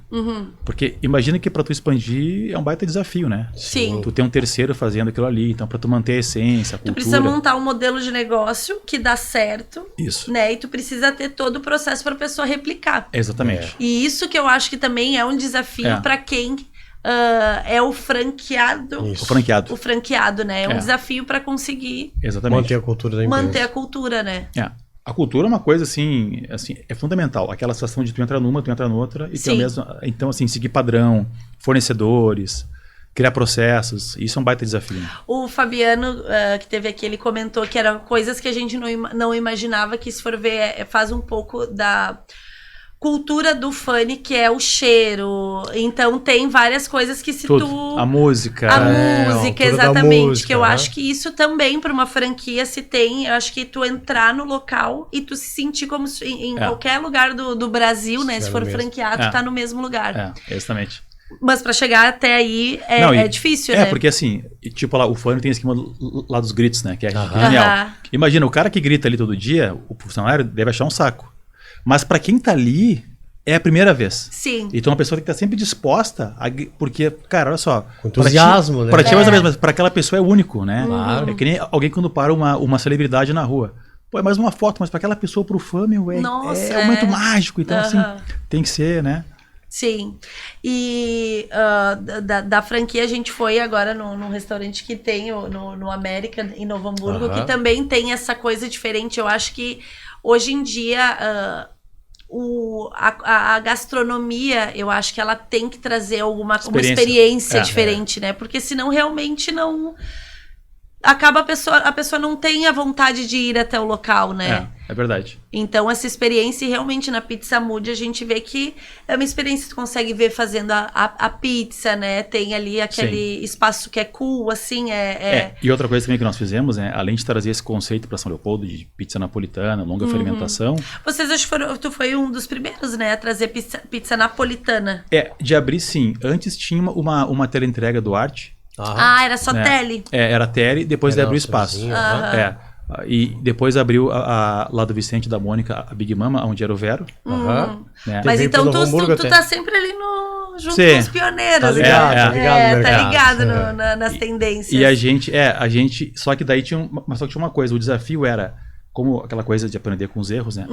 Porque imagina que para tu expandir é um baita desafio, né? Sim. Tu tem um terceiro fazendo aquilo ali, então para tu manter a essência, a cultura... Tu precisa montar um modelo de negócio que dá certo. Isso. Né? E tu precisa ter todo o processo para a pessoa replicar. Exatamente. E isso que eu acho que também é um desafio para quem é o franqueado. Isso. O franqueado, né? É um desafio para conseguir manter a cultura da empresa. Manter a cultura, né? A cultura é uma coisa assim, é fundamental. Aquela situação de tu entra numa, tu entra noutra e ter o mesmo. Então, assim, seguir padrão, fornecedores, criar processos, isso é um baita desafio. O Fabiano, que teve aqui, ele comentou que eram coisas que a gente não imaginava, que se for ver, faz um pouco da cultura do funk, que é o cheiro. Então tem várias coisas que se Tudo. tu... A música. A altura música, da exatamente. música, que eu né? acho que isso também, para uma franquia, se tem. Eu acho que tu entrar no local e tu se sentir como se, em qualquer lugar do Brasil, né? Se for franqueado, tu tá no mesmo lugar. Exatamente. Mas para chegar até aí é difícil, né? Porque assim, tipo lá, o funk tem esquema lá dos gritos, né? Que é genial. Imagina, o cara que grita ali todo dia, o funcionário deve achar um saco. Mas para quem tá ali, é a primeira vez. Sim. Então a pessoa tem que estar sempre disposta, porque, cara, olha só. Com entusiasmo, né? Para ti é mais ou menos, mas para aquela pessoa é único, né? Claro. É que nem alguém quando para uma celebridade na rua. Pô, é mais uma foto, mas para aquela pessoa, pro fã, meu, é um momento mágico. Então, assim, tem que ser, né? Sim. E da franquia a gente foi agora num restaurante que tem no América, em Novo Hamburgo, que também tem essa coisa diferente. Eu acho que hoje em dia a gastronomia, eu acho que ela tem que trazer uma experiência diferente, né? Porque senão realmente não... Acaba a pessoa não tem a vontade de ir até o local, né? É verdade. Então, essa experiência, realmente, na Pizza Mood, a gente vê que é uma experiência que tu consegue ver fazendo a pizza, né? Tem ali aquele espaço que é cool, assim, E outra coisa também que nós fizemos, né? Além de trazer esse conceito para São Leopoldo de pizza napolitana, longa fermentação... Vocês, acho que tu foi um dos primeiros, né? A trazer pizza napolitana. De abrir, sim. Antes tinha uma teleentrega do Arte. Era só tele. Era tele, depois abriu espaço. E depois abriu lá do Vicente da Mônica, a Big Mama, onde era o Vero. Né? Mas então tu tá sempre ali junto com os pioneiros. Tá ligado, tá ligado nas tendências. E a gente, só que daí tinha uma coisa, o desafio era, como aquela coisa de aprender com os erros, né?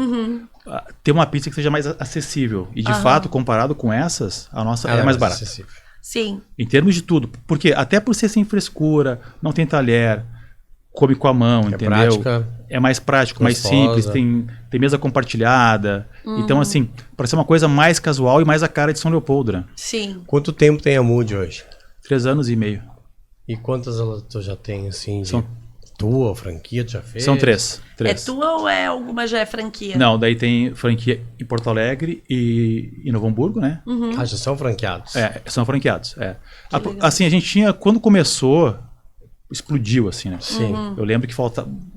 Ter uma pizza que seja mais acessível. E de fato, comparado com essas, a nossa é mais barata. Acessível. Sim. Em termos de tudo. Porque até por ser sem frescura, não tem talher, come com a mão, entendeu? Prática, é mais prático, gostosa. mais simples, tem mesa compartilhada. Então, assim, para ser uma coisa mais casual e mais a cara de São Leopoldo, né? Sim. Quanto tempo tem a Mood hoje? 3 anos e meio. E quantas tu já tem, assim, São tua franquia, tu já fez? São 3. É tua ou alguma já é franquia? Não, daí tem franquia em Porto Alegre e em Novo Hamburgo, né? Já são franqueados. São franqueados. Assim, a gente tinha, quando começou, explodiu, assim, né? Sim. Eu lembro que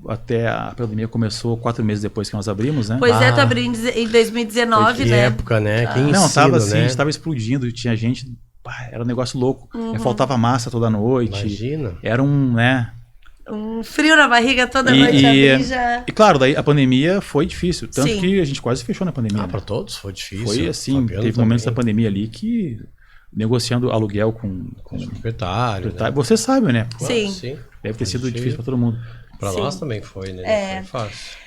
até a pandemia começou 4 meses depois que nós abrimos, né? Pois tu abriu em 2019, que né? época, né? Que Não, tava assim, né? a gente tava explodindo, tinha gente, era um negócio louco. Faltava massa toda noite. Imagina. Era né? Um frio na barriga toda noite abrir já. E claro, daí a pandemia foi difícil. Tanto Sim. que a gente quase fechou na pandemia. Para todos foi difícil. Foi assim, Fabiano teve momentos da também. pandemia ali que negociando aluguel com proprietário. Né? Você sabe, né? Sim. Deve ter sido difícil para todo mundo. Para nós também foi, né? Não foi fácil.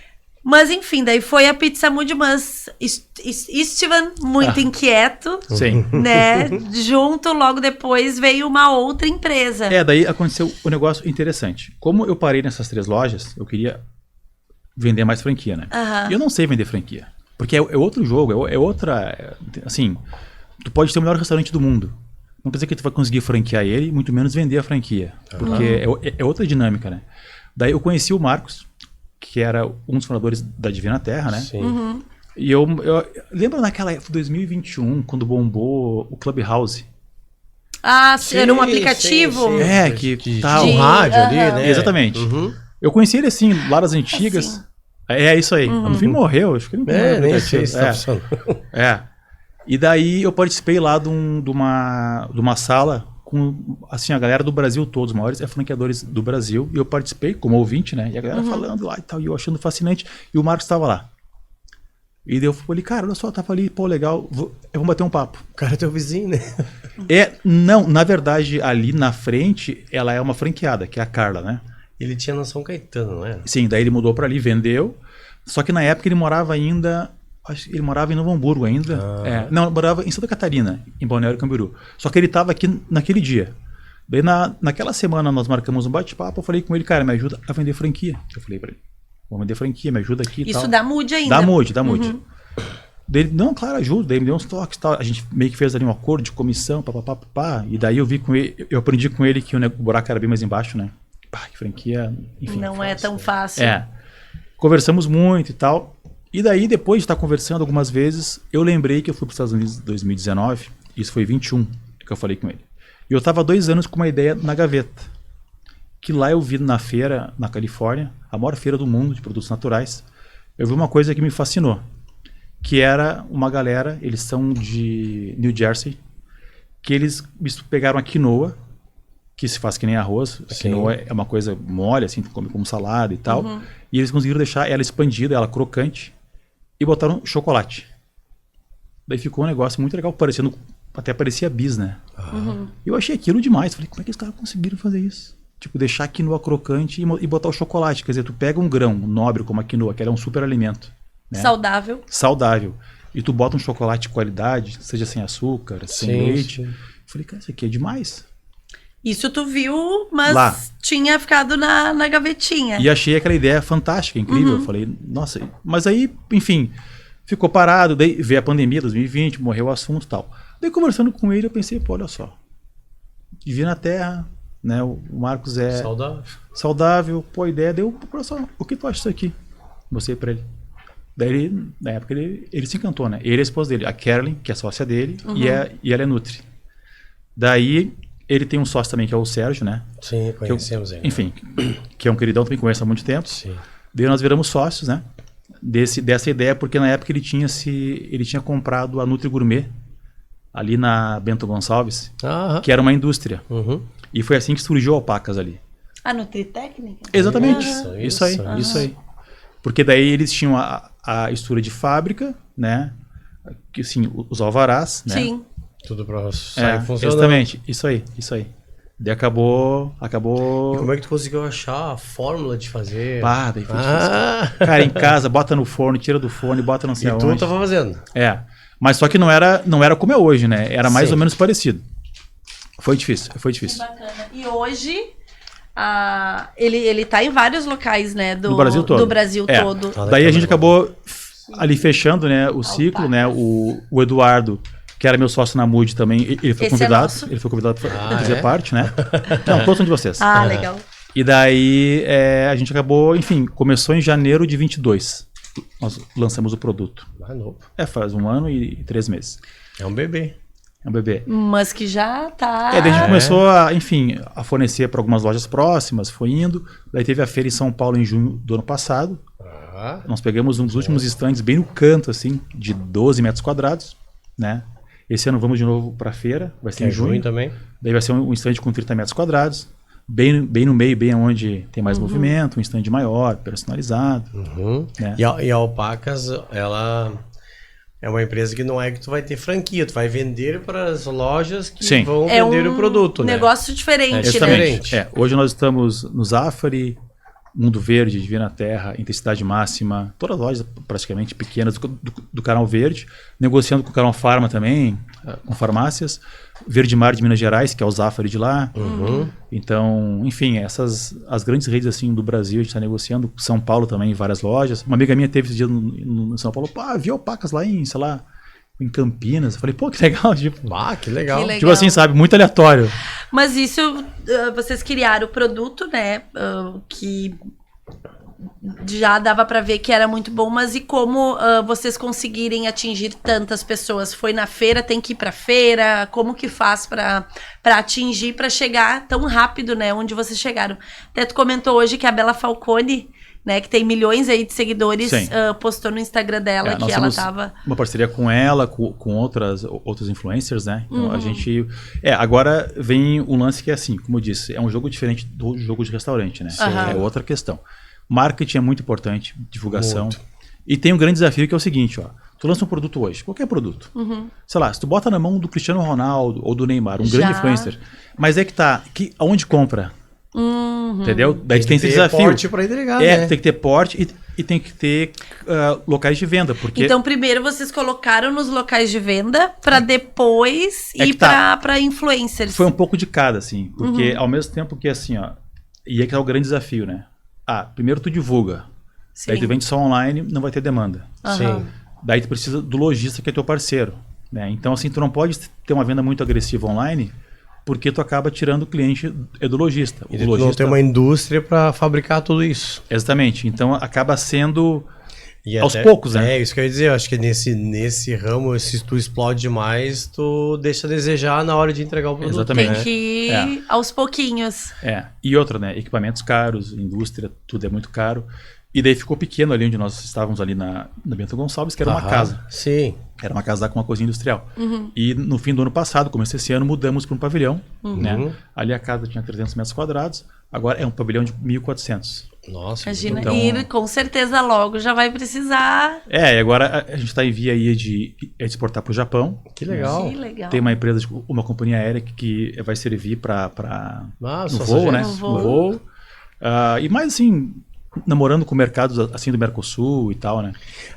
Mas enfim, daí foi a Pizza Mood, mas Istvan muito inquieto, Sim. né? Junto, logo depois veio uma outra empresa. Daí aconteceu um negócio interessante. Como eu parei nessas 3 lojas, eu queria vender mais franquia, né? E eu não sei vender franquia. Porque é outro jogo, é outra... Assim, tu pode ter o melhor restaurante do mundo. Não quer dizer que tu vai conseguir franquear ele, muito menos vender a franquia. Porque é outra dinâmica, né? Daí eu conheci o Marcos, que era um dos fundadores da Divina Terra, né? Sim. E eu lembro naquela época, 2021, quando bombou o Clubhouse. Sim, era um aplicativo? Sim. Que tá um rádio ali, né? Exatamente. Eu conheci ele assim, lá das antigas. É isso aí. No fim morreu, acho que ele não nem sei se tá funcionando. E daí eu participei lá de uma sala com assim, a galera do Brasil todos, os maiores franqueadores do Brasil, e eu participei como ouvinte, né? E a galera falando lá e tal, e eu achando fascinante, e o Marcos estava lá. E daí eu falei, cara, olha só, tava ali, pô, legal, vamos bater um papo. O cara é teu vizinho, né? Não, na verdade, ali na frente, ela é uma franqueada, que é a Carla, né? Ele tinha na São Caetano, não é? Sim, daí ele mudou pra ali, vendeu, só que na época ele morava ainda... Ele morava em Novo Hamburgo ainda. Não, ele morava em Santa Catarina, em Balneário Camboriú. Só que ele estava aqui naquele dia. Daí naquela semana nós marcamos um bate-papo, eu falei com ele, cara, me ajuda a vender franquia. Eu falei para ele, vou vender franquia, me ajuda aqui e tal. Isso dá Mood ainda. Dá Mood. Daí ele, não, claro, ajuda. Daí me deu uns toques e tal. A gente meio que fez ali um acordo de comissão, papapá. E daí eu vi com ele, eu aprendi com ele que o buraco era bem mais embaixo, né? Que franquia, enfim. Não é tão fácil. Conversamos muito e tal. E daí, depois de estar conversando algumas vezes, eu lembrei que eu fui para os Estados Unidos em 2019, isso foi 21 que eu falei com ele. E eu estava 2 anos com uma ideia na gaveta, que lá eu vi na feira, na Califórnia, a maior feira do mundo de produtos naturais, eu vi uma coisa que me fascinou, que era uma galera, eles são de New Jersey, que eles pegaram a quinoa, que se faz que nem arroz, a quinoa é uma coisa mole, assim, tu come como salada e tal, e eles conseguiram deixar ela expandida, ela crocante, e botaram chocolate. Daí ficou um negócio muito legal, até parecia bis, né? Eu achei aquilo demais, falei, como é que os caras conseguiram fazer isso? Tipo, deixar a quinoa crocante e botar o chocolate, quer dizer, tu pega um grão nobre como a quinoa, que ela é um super alimento. Né? Saudável. E tu bota um chocolate de qualidade, seja sem açúcar, sem leite. Eu falei, cara, isso aqui é demais. Isso tu viu, mas lá tinha ficado na gavetinha. E achei aquela ideia fantástica, incrível. Eu falei, nossa, mas aí, enfim, ficou parado, daí veio a pandemia, 2020, morreu o assunto e tal. Daí conversando com ele, eu pensei, pô, olha só, vivi na Terra, né, o Marcos é saudável, pô, a ideia deu, olha só, o que tu acha disso aqui? Mostrei pra ele. Daí, ele, na época, ele se encantou, né? Ele e a esposa dele, a Carolyn, que é sócia dele, e ela é Nutri. Daí, ele tem um sócio também, que é o Sérgio, né? Sim, conhecemos ele. Enfim, que é um queridão, também conhece há muito tempo. Sim. Daí nós viramos sócios, né? Dessa ideia, porque na época ele tinha comprado a Nutri Gourmet, ali na Bento Gonçalves, que era uma indústria. E foi assim que surgiu a Alpacas ali. A Nutritécnica? Exatamente. Isso aí. Porque daí eles tinham a estrutura de fábrica, né? Que, assim, os alvarás, né? Sim. Tudo para sair funcionando. Exatamente, isso aí. Daí acabou... E como é que tu conseguiu achar a fórmula de fazer? Daí foi difícil. Cara, em casa, bota no forno, tira do forno e bota não sei aonde. E tu tava fazendo? Mas só que não era como é hoje, né? Era mais ou menos parecido. Foi difícil. Que bacana. E hoje... ele tá em vários locais, né? Do Brasil todo. Do Brasil todo. Daí a gente acabou ali fechando, né, o ciclo, né? O Eduardo, que era meu sócio na Mood também, ele foi convidado. Ele foi convidado para fazer parte, né? Não, todos são de vocês. Legal. E daí a gente acabou, enfim, começou em janeiro de 22. Nós lançamos o produto. Novo. Faz 1 ano e 3 meses. É um bebê. Mas que já tá... Daí a gente começou a fornecer para algumas lojas próximas, foi indo. Daí teve a feira em São Paulo em junho do ano passado. Nós pegamos um dos últimos estandes bem no canto, assim, de 12 metros quadrados, né? Esse ano vamos de novo para a feira, vai ser em junho também. Daí vai ser um estande com 30 metros quadrados, bem no meio, bem onde tem mais movimento, um estande maior, personalizado. Né? E a Alpacas, ela... É uma empresa que não é que tu vai ter franquia, tu vai vender para as lojas que vão vender o produto, né? Negócio diferente, né? Hoje nós estamos no Zafari, Mundo Verde, Divina Terra, Intensidade Máxima, todas as lojas praticamente pequenas do Canal Verde, negociando com o Canal Farma também, com farmácias, Verde Mar de Minas Gerais, que é o Zafari de lá. Então, enfim, as grandes redes assim do Brasil, a gente está negociando, São Paulo também, várias lojas. Uma amiga minha teve esse dia no São Paulo, viu Alpacas lá em, sei lá, em Campinas. Eu falei, pô, que legal. Tipo, que legal. Tipo assim, sabe, muito aleatório. Mas isso, vocês criaram o produto, né, que já dava para ver que era muito bom, mas e como vocês conseguirem atingir tantas pessoas? Foi na feira, tem que ir pra feira? Como que faz para atingir, para chegar tão rápido, né, onde vocês chegaram? Até tu comentou hoje que a Bela Falcone, né, que tem milhões aí de seguidores, postou no Instagram dela que ela tava... Uma parceria com ela, com outros influencers, né? Então a gente... agora vem um lance que é assim, como eu disse, é um jogo diferente do jogo de restaurante, né? É outra questão. Marketing é muito importante, divulgação. Muito. E tem um grande desafio que é o seguinte, tu lança um produto hoje, qualquer produto. Sei lá, se tu bota na mão do Cristiano Ronaldo ou do Neymar, um grande influencer, mas é que tá, aonde compra? Entendeu? Daí tem esse desafio. Tem que ter porte para entregar, né? Tem que ter porte e tem que ter locais de venda. Porque... Então, primeiro vocês colocaram nos locais de venda para depois ir para influencers. Foi um pouco de cada, assim. Porque ao mesmo tempo que assim, e é que é o grande desafio, né? Primeiro tu divulga. Daí tu vende só online, não vai ter demanda. Sim. Daí tu precisa do lojista, que é teu parceiro. Né? Então, assim, tu não pode ter uma venda muito agressiva online, porque tu acaba tirando o cliente do lojista. E tu não tem uma indústria para fabricar tudo isso. Exatamente. Então, acaba sendo... aos poucos, né? É, isso que eu ia dizer. Eu acho que nesse ramo, se tu explode demais, tu deixa a desejar na hora de entregar o produto. Exatamente. Tem que ir aos pouquinhos. E outra, né? Equipamentos caros, indústria, tudo é muito caro. E daí ficou pequeno ali onde nós estávamos ali na Bento Gonçalves, que era uma casa. Sim. Era uma casa com uma cozinha industrial. E no fim do ano passado, começo desse ano, mudamos para um pavilhão. Né? Ali a casa tinha 300 metros quadrados. Agora é um pavilhão de 1.400. Nossa. Imagina, então... e com certeza logo já vai precisar. E agora a gente está em via aí de exportar para o Japão. Que legal. Que legal. Tem uma empresa, uma companhia aérea que vai servir para no voo, voo, né? No voo. No voo. E mais assim, namorando com mercados assim do Mercosul e tal, né?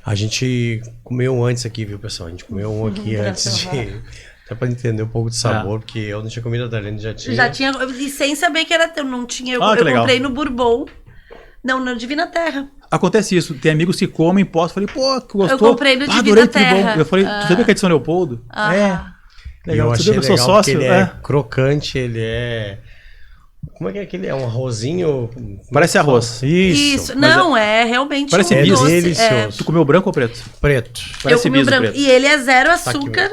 A gente comeu antes aqui, viu, pessoal? A gente comeu um aqui antes de... Até pra entender um pouco de sabor, porque eu não tinha comida da Lene, já tinha. Já tinha, e sem saber que era teu, não tinha. Eu legal. comprei no Bourbon. Não, no Divina Terra. Acontece isso, tem amigos que comem, posto, falei, pô, que gostou. Eu comprei no Divina adorei, tudo Terra. bom. Eu falei, tu sabia que é de São Leopoldo? Legal, Eu você achei viu que eu sou legal sócio? porque ele é crocante, ele é... Como é que é aquele? É um arrozinho... Parece arroz. Isso. Não, é realmente parece um bis. doce. Delicioso. Tu comeu branco ou preto? Preto. Eu Parece comi o bis branco. preto. E ele é zero açúcar,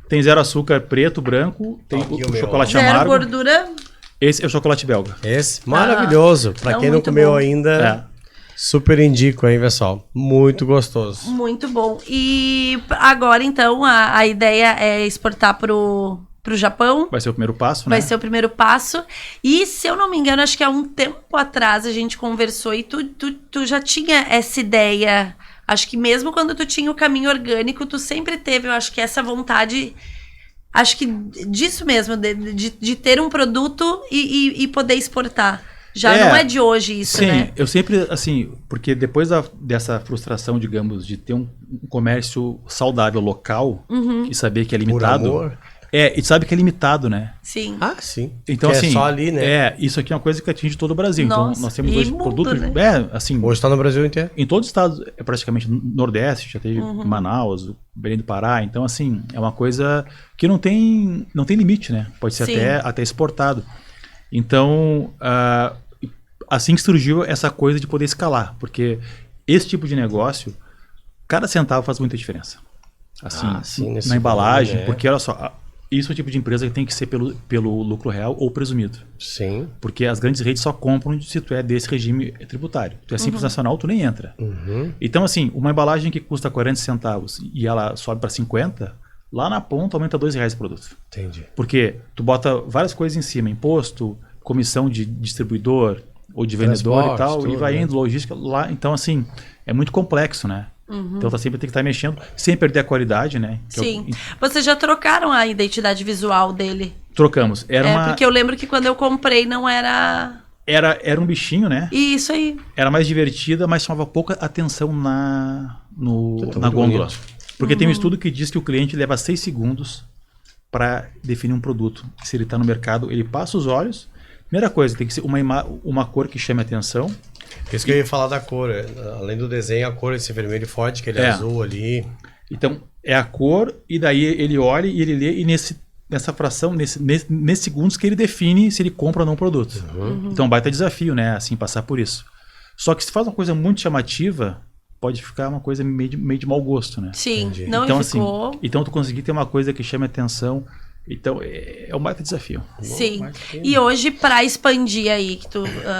Tem zero açúcar preto, branco, tem Aqui o o meu. chocolate zero amargo. gordura. Esse é o chocolate belga. Esse, maravilhoso. Pra não, quem não muito comeu bom. ainda, super indico, hein, pessoal. Muito gostoso. Muito bom. E agora, então, a ideia é exportar pro Japão. Vai ser o primeiro passo, né? Vai ser o primeiro passo. E, se eu não me engano, acho que há um tempo atrás a gente conversou e tu já tinha essa ideia. Acho que mesmo quando tu tinha o caminho orgânico, tu sempre teve, eu acho que essa vontade... Acho que disso mesmo, de ter um produto e poder exportar. Já não é de hoje isso, sim, né? Eu sempre, assim, porque depois dessa frustração, digamos, de ter um comércio saudável local e saber que é limitado. Por amor. E sabe que é limitado, né? Sim. Ah, sim. Então, que assim, é só ali, né? Isso aqui é uma coisa que atinge todo o Brasil. Nossa, então, nós temos e dois mundo, produtos. né? Assim, Hoje tá no Brasil inteiro. em todos os estados, é praticamente Nordeste, já teve Manaus, Belém do Pará. Então, assim, é uma coisa que não tem limite, né? Pode ser até exportado. Então, assim que surgiu essa coisa de poder escalar. Porque esse tipo de negócio, cada centavo faz muita diferença. Assim, na embalagem. Volume, porque, olha só, isso é o tipo de empresa que tem que ser pelo lucro real ou presumido. Sim. Porque as grandes redes só compram se tu é desse regime tributário. Tu é simples nacional, tu nem entra. Então, assim, uma embalagem que custa 40 centavos e ela sobe para 50, lá na ponta aumenta R$2 o produto. Entendi. Porque tu bota várias coisas em cima, imposto, comissão de distribuidor ou de vendedor Transporte, e tal, tudo, e vai né? indo, logística lá. Então, assim, é muito complexo, né? Então, tá sempre tem que estar mexendo, sem perder a qualidade, né? Sim. Vocês já trocaram a identidade visual dele? Trocamos. Porque eu lembro que quando eu comprei não era... Era um bichinho, né? Isso aí. Era mais divertida, mas chamava pouca atenção na gôndola. bonito. Porque tem um estudo que diz que o cliente leva 6 segundos para definir um produto. Se ele está no mercado, ele passa os olhos. Primeira coisa, tem que ser uma cor que chame atenção. Isso que eu ia falar da cor. Além do desenho, a cor, esse vermelho forte, aquele azul ali. Então, é a cor, e daí ele olha e ele lê, e nessa fração, nesses segundos que ele define se ele compra ou não o produto. Então, baita desafio, né? Assim, passar por isso. Só que se faz uma coisa muito chamativa, pode ficar uma coisa meio de mau gosto, né? Sim. Entendi. Não, Então, ficou... assim, então tu conseguir ter uma coisa que chame atenção. Então, é um baita desafio. Sim. E hoje, para expandir aí, que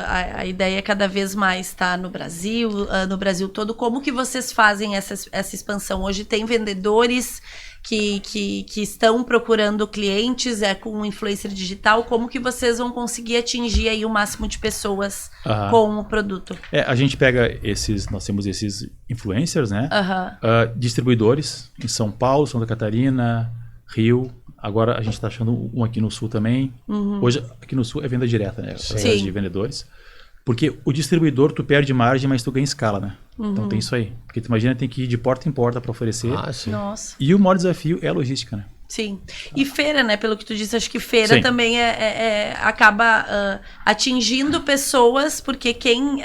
a ideia é cada vez mais estar no Brasil todo, como que vocês fazem essa expansão? Hoje tem vendedores que estão procurando clientes, com influencer digital, como que vocês vão conseguir atingir aí o máximo de pessoas com o produto? A gente pega nós temos esses influencers, né? Distribuidores em São Paulo, Santa Catarina, Rio. Agora a gente está achando um aqui no Sul também. Hoje aqui no Sul é venda direta, né? Através de vendedores. Porque o distribuidor tu perde margem, mas tu ganha escala, né? Então tem isso aí. Porque tu imagina, tem que ir de porta em porta para oferecer. Sim. Nossa. E o maior desafio é a logística, né? Sim. E feira, né? Pelo que tu disse, acho que feira também acaba atingindo pessoas, porque quem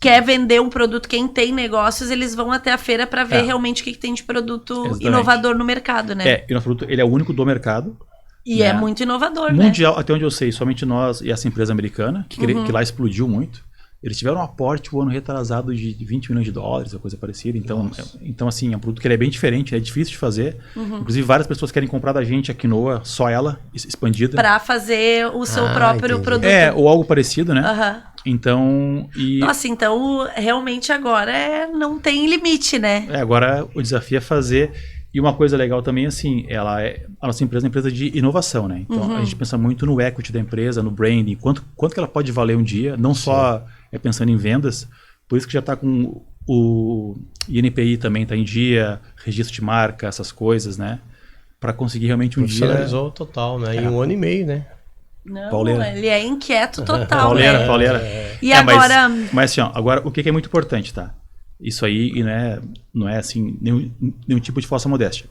quer vender um produto, quem tem negócios, eles vão até a feira para ver realmente o que tem de produto Exatamente. inovador no mercado, né? E nosso produto, ele é o único do mercado. E é muito inovador, mundial, até onde eu sei, somente nós e essa empresa americana, que lá explodiu muito. Eles tiveram um aporte o ano retrasado de 20 milhões de dólares, ou coisa parecida. Então assim, é um produto que ele é bem diferente, é difícil de fazer. Inclusive, várias pessoas querem comprar da gente a quinoa, só ela, expandida. Pra fazer o seu próprio produto. Ou algo parecido, né? Aham. Então... Nossa, então realmente agora não tem limite, né? Agora o desafio é fazer... E uma coisa legal também, assim, a nossa empresa é uma empresa de inovação, né? Então, a gente pensa muito no equity da empresa, no branding, quanto que ela pode valer um dia, não só pensando em vendas, por isso que já está com o INPI também está em dia, registro de marca, essas coisas, né? Para conseguir realmente um dia... Profissionalizou total, né? Em 1 ano e meio, né? Não, Pauleira. ele é inquieto total, né? Pauleira. E agora... Mas assim, ó, agora o que é muito importante, tá? Isso aí não é assim, nenhum tipo de falsa modéstia.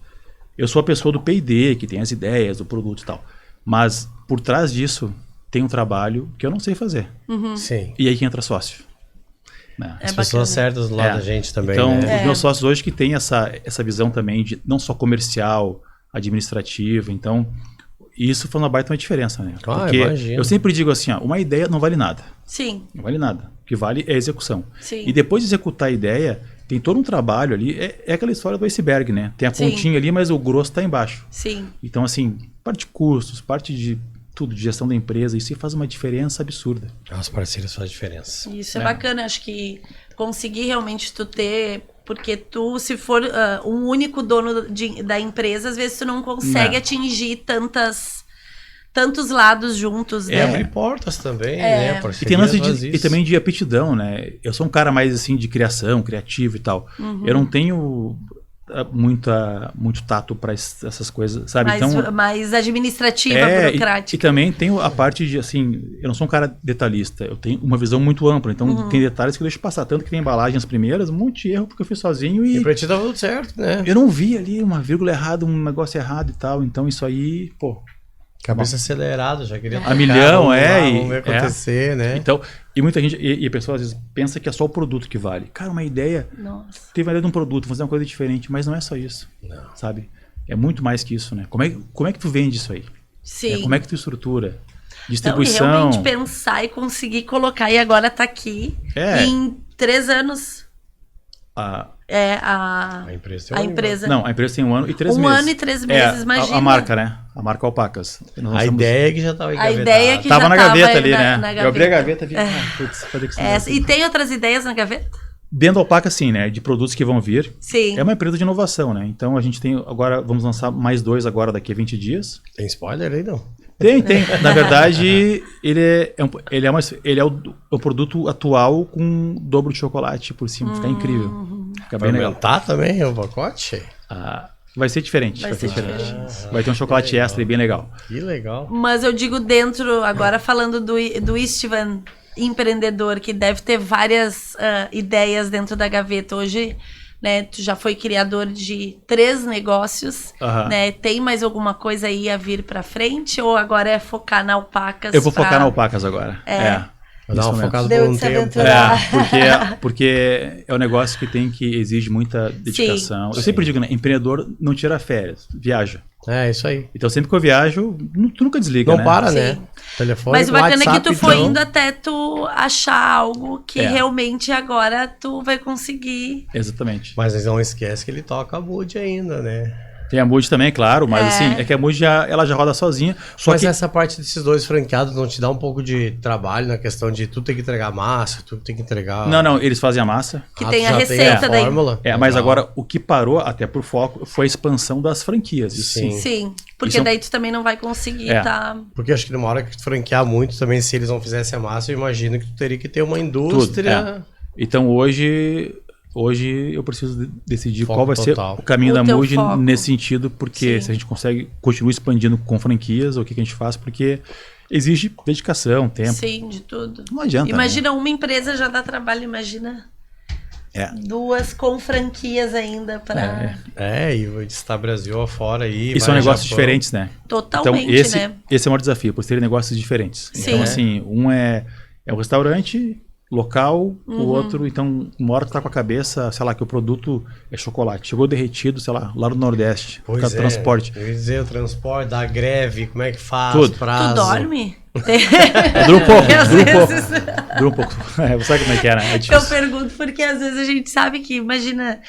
Eu sou a pessoa do P&D, que tem as ideias do produto e tal. Mas por trás disso tem um trabalho que eu não sei fazer. Sim. E aí que entra sócio. Né? As pessoas certas do lado da gente também, então, né? os meus sócios hoje que têm essa visão também de não só comercial, administrativa. Então, isso foi uma baita diferença, né? Porque imagino. eu sempre digo assim, ó, uma ideia não vale nada. Sim. Não vale nada. O que vale é a execução. Sim. E depois de executar a ideia, tem todo um trabalho ali. É aquela história do iceberg, né? Tem a pontinha ali, mas o grosso está embaixo. Sim. Então, assim, parte de custos, parte de tudo, de gestão da empresa, isso faz uma diferença absurda. Os parceiros fazem diferença. Isso é bacana. Acho que conseguir realmente tu ter... Porque tu, se for um único dono da empresa, às vezes tu não consegue atingir tantos lados juntos, né? Abre portas também, né? E tem lance e também de aptidão, né? Eu sou um cara mais assim de criação, criativo e tal. Eu não tenho muito tato para essas coisas, sabe? Mais administrativa, burocrática. E também tenho a parte de, assim, eu não sou um cara detalhista, eu tenho uma visão muito ampla, então tem detalhes que eu deixo passar, tanto que tem embalagens primeiras, um monte de erro porque eu fiz sozinho e pra ti tava tudo certo, né? Eu não vi ali uma vírgula errada, um negócio errado e tal, então isso aí, pô... Cabeça acelerada, já queria a milhão, vamos ver acontecer, né? Então, e muita gente, e a pessoa às vezes pensa que é só o produto que vale. Cara, uma ideia, tem valor de um produto, fazer uma coisa diferente, mas não é só isso, sabe? É muito mais que isso, né? Como é que tu vende isso aí? Sim. Como é que tu estrutura? Distribuição. Não, realmente pensar e conseguir colocar, e agora tá aqui em 3 anos. A empresa tem empresa. Não, a empresa tem 1 ano e 3 meses. 1 ano e 3 meses, imagina. A marca, né? A marca Alpacas. A ideia que já estava engavetada. A ideia que tava já na gaveta ali, né? Gaveta. Eu abri a gaveta e vi, putz, fazer que E tem outras ideias na gaveta? Dentro da Alpaca, sim, né? De produtos que vão vir. Sim. É uma empresa de inovação, né? Então a gente tem agora, vamos lançar mais 2 agora daqui a 20 dias. Tem spoiler aí, não? Tem. Na verdade, ele é o produto atual com dobro de chocolate por cima. Fica incrível. Fica bem legal. Aumentar também o pacote? Vai ser diferente. Vai ter um chocolate extra e bem legal. Que legal. Mas eu digo dentro, agora falando do Istvan empreendedor, que deve ter várias ideias dentro da gaveta. Hoje, né, tu já foi criador de 3 negócios, né? Tem mais alguma coisa aí a vir pra frente? Ou agora é focar na Alpacas? Eu vou focar na Alpacas agora. Vou dar uma focada Deu por um de se tempo. aventurar. Porque é um negócio que exige muita dedicação. Eu sempre digo, né? Empreendedor não tira férias, viaja. É, isso aí. Então sempre que eu viajo, tu nunca desliga, Não né? para, Sim. né? Telefone, Mas o bacana é que tu foi então. indo até tu achar algo que realmente agora tu vai conseguir. Exatamente. Mas não esquece que ele toca a Mood ainda, né? Tem a Mood também, claro, mas assim, é que a Mood ela já roda sozinha. Mas essa parte desses 2 franqueados não te dá um pouco de trabalho na questão de tu ter que entregar massa, tu tem que entregar... Não, eles fazem a massa. Que tem a receita daí. Fórmula. Mas agora o que parou, até por foco, foi a expansão das franquias. Sim, porque daí tu também não vai conseguir Porque acho que numa hora que tu franquear muito também, se eles não fizessem a massa, eu imagino que tu teria que ter uma indústria... Então hoje eu preciso decidir qual vai ser o caminho da Mood nesse sentido, porque se a gente continua expandindo com franquias, ou o que a gente faz, porque exige dedicação, tempo. Sim, de tudo. Não adianta. Imagina, uma empresa já dá trabalho, imagina 2 com franquias ainda para... e o Star Brasil afora aí. E são negócios diferentes, né? Totalmente, então, né? Esse é o maior desafio, por serem negócios diferentes. Sim. Então, assim, um é um restaurante local, o outro, então, uma hora que tá com a cabeça, sei lá, que o produto é chocolate. Chegou derretido, sei lá do Nordeste. Por causa do transporte. Eu ia dizer, o transporte, da greve, como é que faz? Tudo. Prazo. Tu dorme? Dura um pouco, Às vezes... Dura um pouco. Você sabe como é que é, né? É Eu difícil. pergunto porque às vezes a gente sabe que, imagina,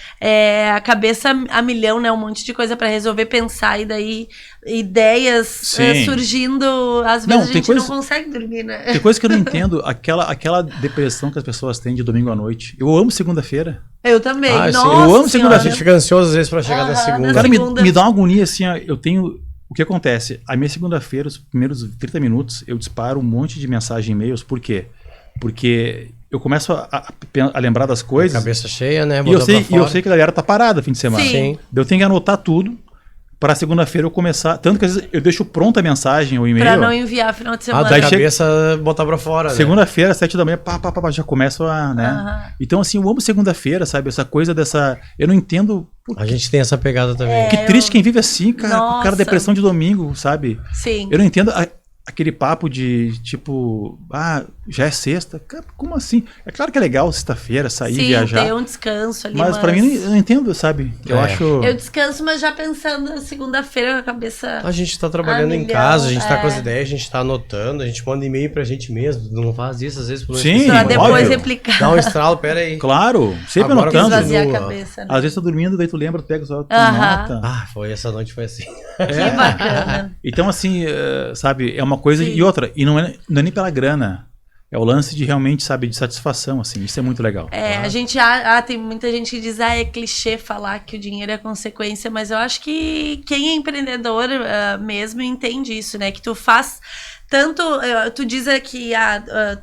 a cabeça a milhão, né? Um monte de coisa pra resolver, pensar, e daí ideias Sim. surgindo. Às Não, vezes a tem gente coisa- não consegue dormir, né? Tem coisa que eu não entendo, aquela depressão que as pessoas têm de domingo à noite. Eu amo segunda-feira. Eu também. Ah, sim. Nossa Eu amo Senhora. segunda-feira. A gente fica ansioso às vezes pra chegar na Aham, segunda. na Cara, segunda. me dá uma agonia assim, ó, eu tenho... O que acontece? A minha segunda-feira, os primeiros 30 minutos, eu disparo um monte de mensagem e e-mails. Por quê? Porque eu começo a lembrar das coisas. Cabeça cheia, né? E eu, Botar sei, pra e eu fora. sei que a galera tá parada fim de semana. Sim. Eu tenho que anotar tudo para segunda-feira eu começar. Tanto que às vezes eu deixo pronta a mensagem ou e-mail. Pra não enviar final de Ah, semana. da Daí chega- cabeça botar pra fora, né? Segunda-feira, às 7 da manhã, já começo a, né? Aham. Então, assim, eu amo segunda-feira, sabe? Essa coisa dessa... Eu não entendo... A gente tem essa pegada também. Que triste quem vive assim, cara. Com Nossa. cara depressão de domingo, sabe? Sim. Eu não entendo aquele papo de, tipo... já é sexta. Cara, como assim? É claro que é legal sexta-feira, sair, Sim, viajar. ter um descanso ali. Mas pra mim, eu não entendo, sabe? Eu É. acho... Eu descanso, mas já pensando na segunda-feira com a cabeça. A gente tá trabalhando em milhão, casa, a gente tá com as é. ideias, a gente tá anotando, a gente manda e-mail pra gente mesmo. Não faz isso, às vezes, por Sim, Pra depois óbvio. replicar. Dá um estralo, pera aí. Claro, sempre Agora anotando. Esvaziar a continua. cabeça, né? Às vezes tá dormindo, daí tu lembra, tu pega só, tu Aham. anota. Ah, essa noite foi assim. Que bacana. Então, assim, sabe, é uma coisa... Sim. E outra, e não é nem pela grana. É o lance de realmente, sabe, de satisfação, assim. Isso é muito legal. A gente tem muita gente que diz, é clichê falar que o dinheiro é consequência, mas eu acho que quem é empreendedor mesmo entende isso, né? Que tu faz tanto, tu diz que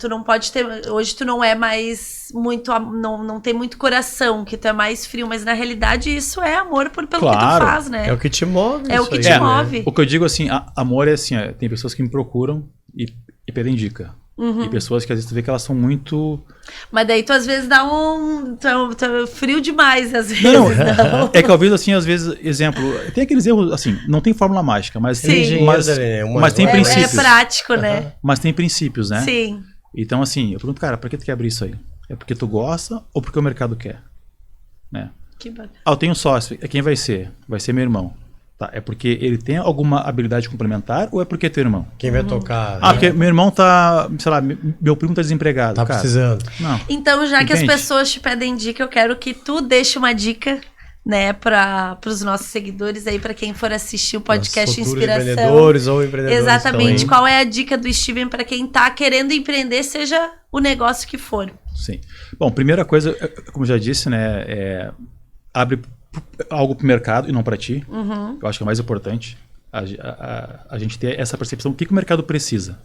tu não pode ter, hoje tu não é mais muito, não tem muito coração, que tu é mais frio, mas na realidade isso é amor pelo que tu Claro. faz, né? É o que te move. É o isso que aí, te né? move. O que eu digo, assim, amor é assim, ó, tem pessoas que me procuram e pedem dica. E pessoas que às vezes tu vê que elas são muito... Mas daí tu às vezes dá tu frio demais, às vezes. Não, não. é que eu vejo assim, às vezes, exemplo, tem aqueles erros, assim, não tem fórmula mágica, mas, Sim. Engenheiros, mas, né? mas tem É princípios. prático, né? Mas tem princípios, né? Sim. Então, assim, eu pergunto, cara, pra que tu quer abrir isso aí? É porque tu gosta ou porque o mercado quer? Né? Que bacana. Eu tenho um sócio, quem vai ser? Vai ser meu irmão. Tá, é porque ele tem alguma habilidade complementar ou é porque é teu irmão? Quem vai tocar? Porque meu irmão tá, sei lá, meu primo tá desempregado. Tá cara. precisando. Não. Então, já que as Entende? pessoas te pedem dica, eu quero que tu deixe uma dica, né, para os nossos seguidores aí, para quem for assistir o podcast Nossos futuros Inspiração. empreendedores ou empreendedores. Exatamente. também. Qual é a dica do Steven para quem tá querendo empreender, seja o negócio que for? Sim. Bom, primeira coisa, como eu já disse, né, abre algo pro mercado e não para ti. Eu acho que é o mais importante. A gente ter essa percepção do que o mercado precisa.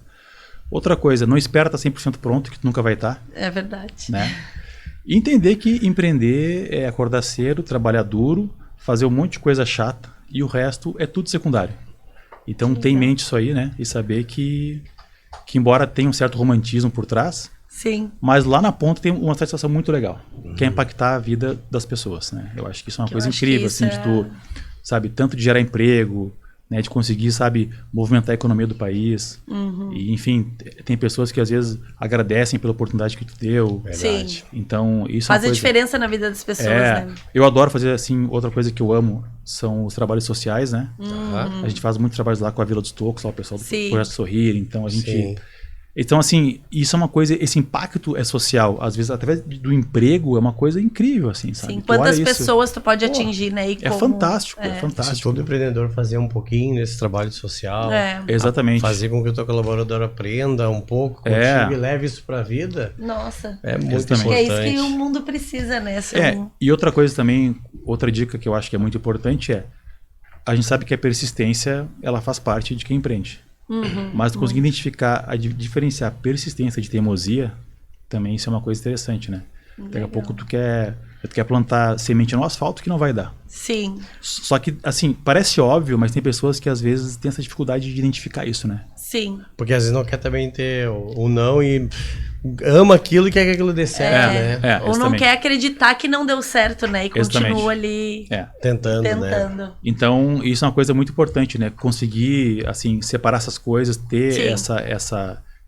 Outra coisa, não espera estar 100% pronto, que tu nunca vai estar. É verdade. Né? E entender que empreender é acordar cedo, trabalhar duro, fazer um monte de coisa chata e o resto é tudo secundário. Então ter em mente isso aí, né? E saber que embora tenha um certo romantismo por trás, Sim. mas lá na ponta tem uma satisfação muito legal, que é impactar a vida das pessoas, né? Eu acho que isso é uma coisa acho que incrível, isso assim, de tu, sabe, tanto de gerar emprego, né, de conseguir, sabe, movimentar a economia do país. E, enfim, tem pessoas que às vezes agradecem pela oportunidade que tu deu. Verdade. Sim. Então, isso Faz é uma a coisa... diferença na vida das pessoas, né? Eu adoro fazer, assim, outra coisa que eu amo são os trabalhos sociais, né? Aham. A gente faz muitos trabalhos lá com a Vila dos Tocos, lá o pessoal do Sim. Projeto Sorrir, então a gente... Sim. Então, assim, isso é uma coisa, esse impacto é social. Às vezes, através do emprego, é uma coisa incrível, assim, sabe? Sim. Tu olha Quantas isso, pessoas tu pode atingir, né? E é como... fantástico, é Se fantástico. todo empreendedor fazer um pouquinho desse trabalho social, Exatamente. fazer com que o teu colaborador aprenda um pouco É. contigo e leve isso pra vida, Nossa. é muito Exatamente. Que é importante. isso que o mundo precisa, né? E outra coisa também, outra dica que eu acho que é muito importante a gente sabe que a persistência, ela faz parte de quem empreende. Mas conseguir identificar, diferenciar persistência de teimosia, também isso é uma coisa interessante, né? Daqui a pouco tu quer plantar semente no asfalto que não vai dar. Sim. Só que, assim, parece óbvio, mas tem pessoas que às vezes têm essa dificuldade de identificar isso, né? Sim. Porque às vezes não quer também ter o não e ama aquilo e quer que aquilo dê certo, né? Ou não exatamente. quer acreditar que não deu certo, né? E Exatamente. continua ali Tentando, né? tentando. Então, isso é uma coisa muito importante, né? Conseguir, assim, separar essas coisas, ter Sim.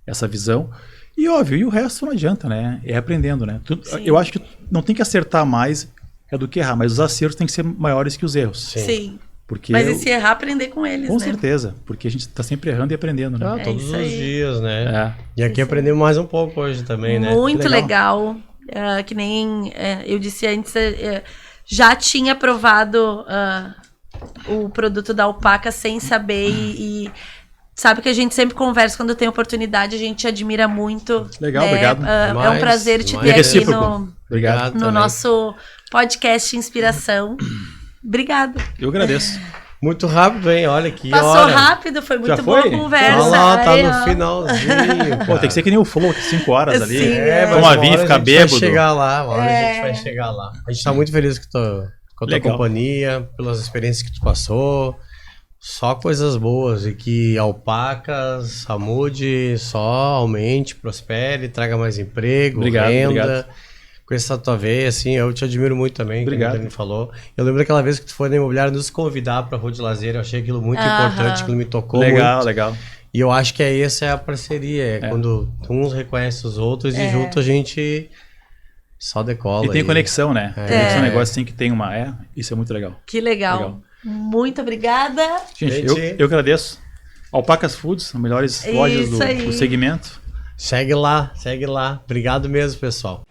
essa visão. E, óbvio, e o resto não adianta, né? É aprendendo, né? Sim. Eu acho que não tem que acertar mais do que errar, mas os acertos têm que ser maiores que os erros. Sim. Porque Mas e se errar, aprender com eles, com né? certeza, porque a gente tá sempre errando e aprendendo, né? Todos isso os aí. dias, né? É. E aqui aprendemos mais um pouco hoje também, né? Muito legal. Que nem eu disse antes, já tinha provado o produto da Alpaca sem saber e sabe que a gente sempre conversa quando tem oportunidade, a gente admira muito. Legal, né? obrigado. É um prazer te ter aqui Recíproco. Obrigado. no também. nosso podcast Inspiração. Obrigado. Eu agradeço. Muito rápido, hein? Olha que Passou hora. rápido, foi muito Já boa a foi? conversa. Olha lá, tá Aí, no ó. finalzinho. Pô, tem que ser que nem o Flow, 5 horas ali. Sim, mas Toma uma vinho, hora fica a gente bêbado. vai chegar lá, uma hora a gente vai chegar lá. A gente tá muito feliz com a tua Legal. companhia, pelas experiências que tu passou. Só coisas boas e que Alpacas, a Mude só aumente, prospere, traga mais emprego, Obrigado, renda. obrigado. Com essa tua veia, assim, eu te admiro muito também, Obrigado. como o Dani falou. Eu lembro daquela vez que tu foi na imobiliária nos convidar pra Rua de Lazer, eu achei aquilo muito importante, aquilo me tocou Legal, muito. legal. E eu acho que essa é a parceria, quando uns reconhecem os outros e junto a gente só decola. E tem conexão, né? Conexão é um negócio assim que tem uma... isso é muito legal. Que legal. Muito obrigada. Gente, eu agradeço. Alpacas Foods, as melhores lojas Isso aí. do segmento. Segue lá. Obrigado mesmo, pessoal.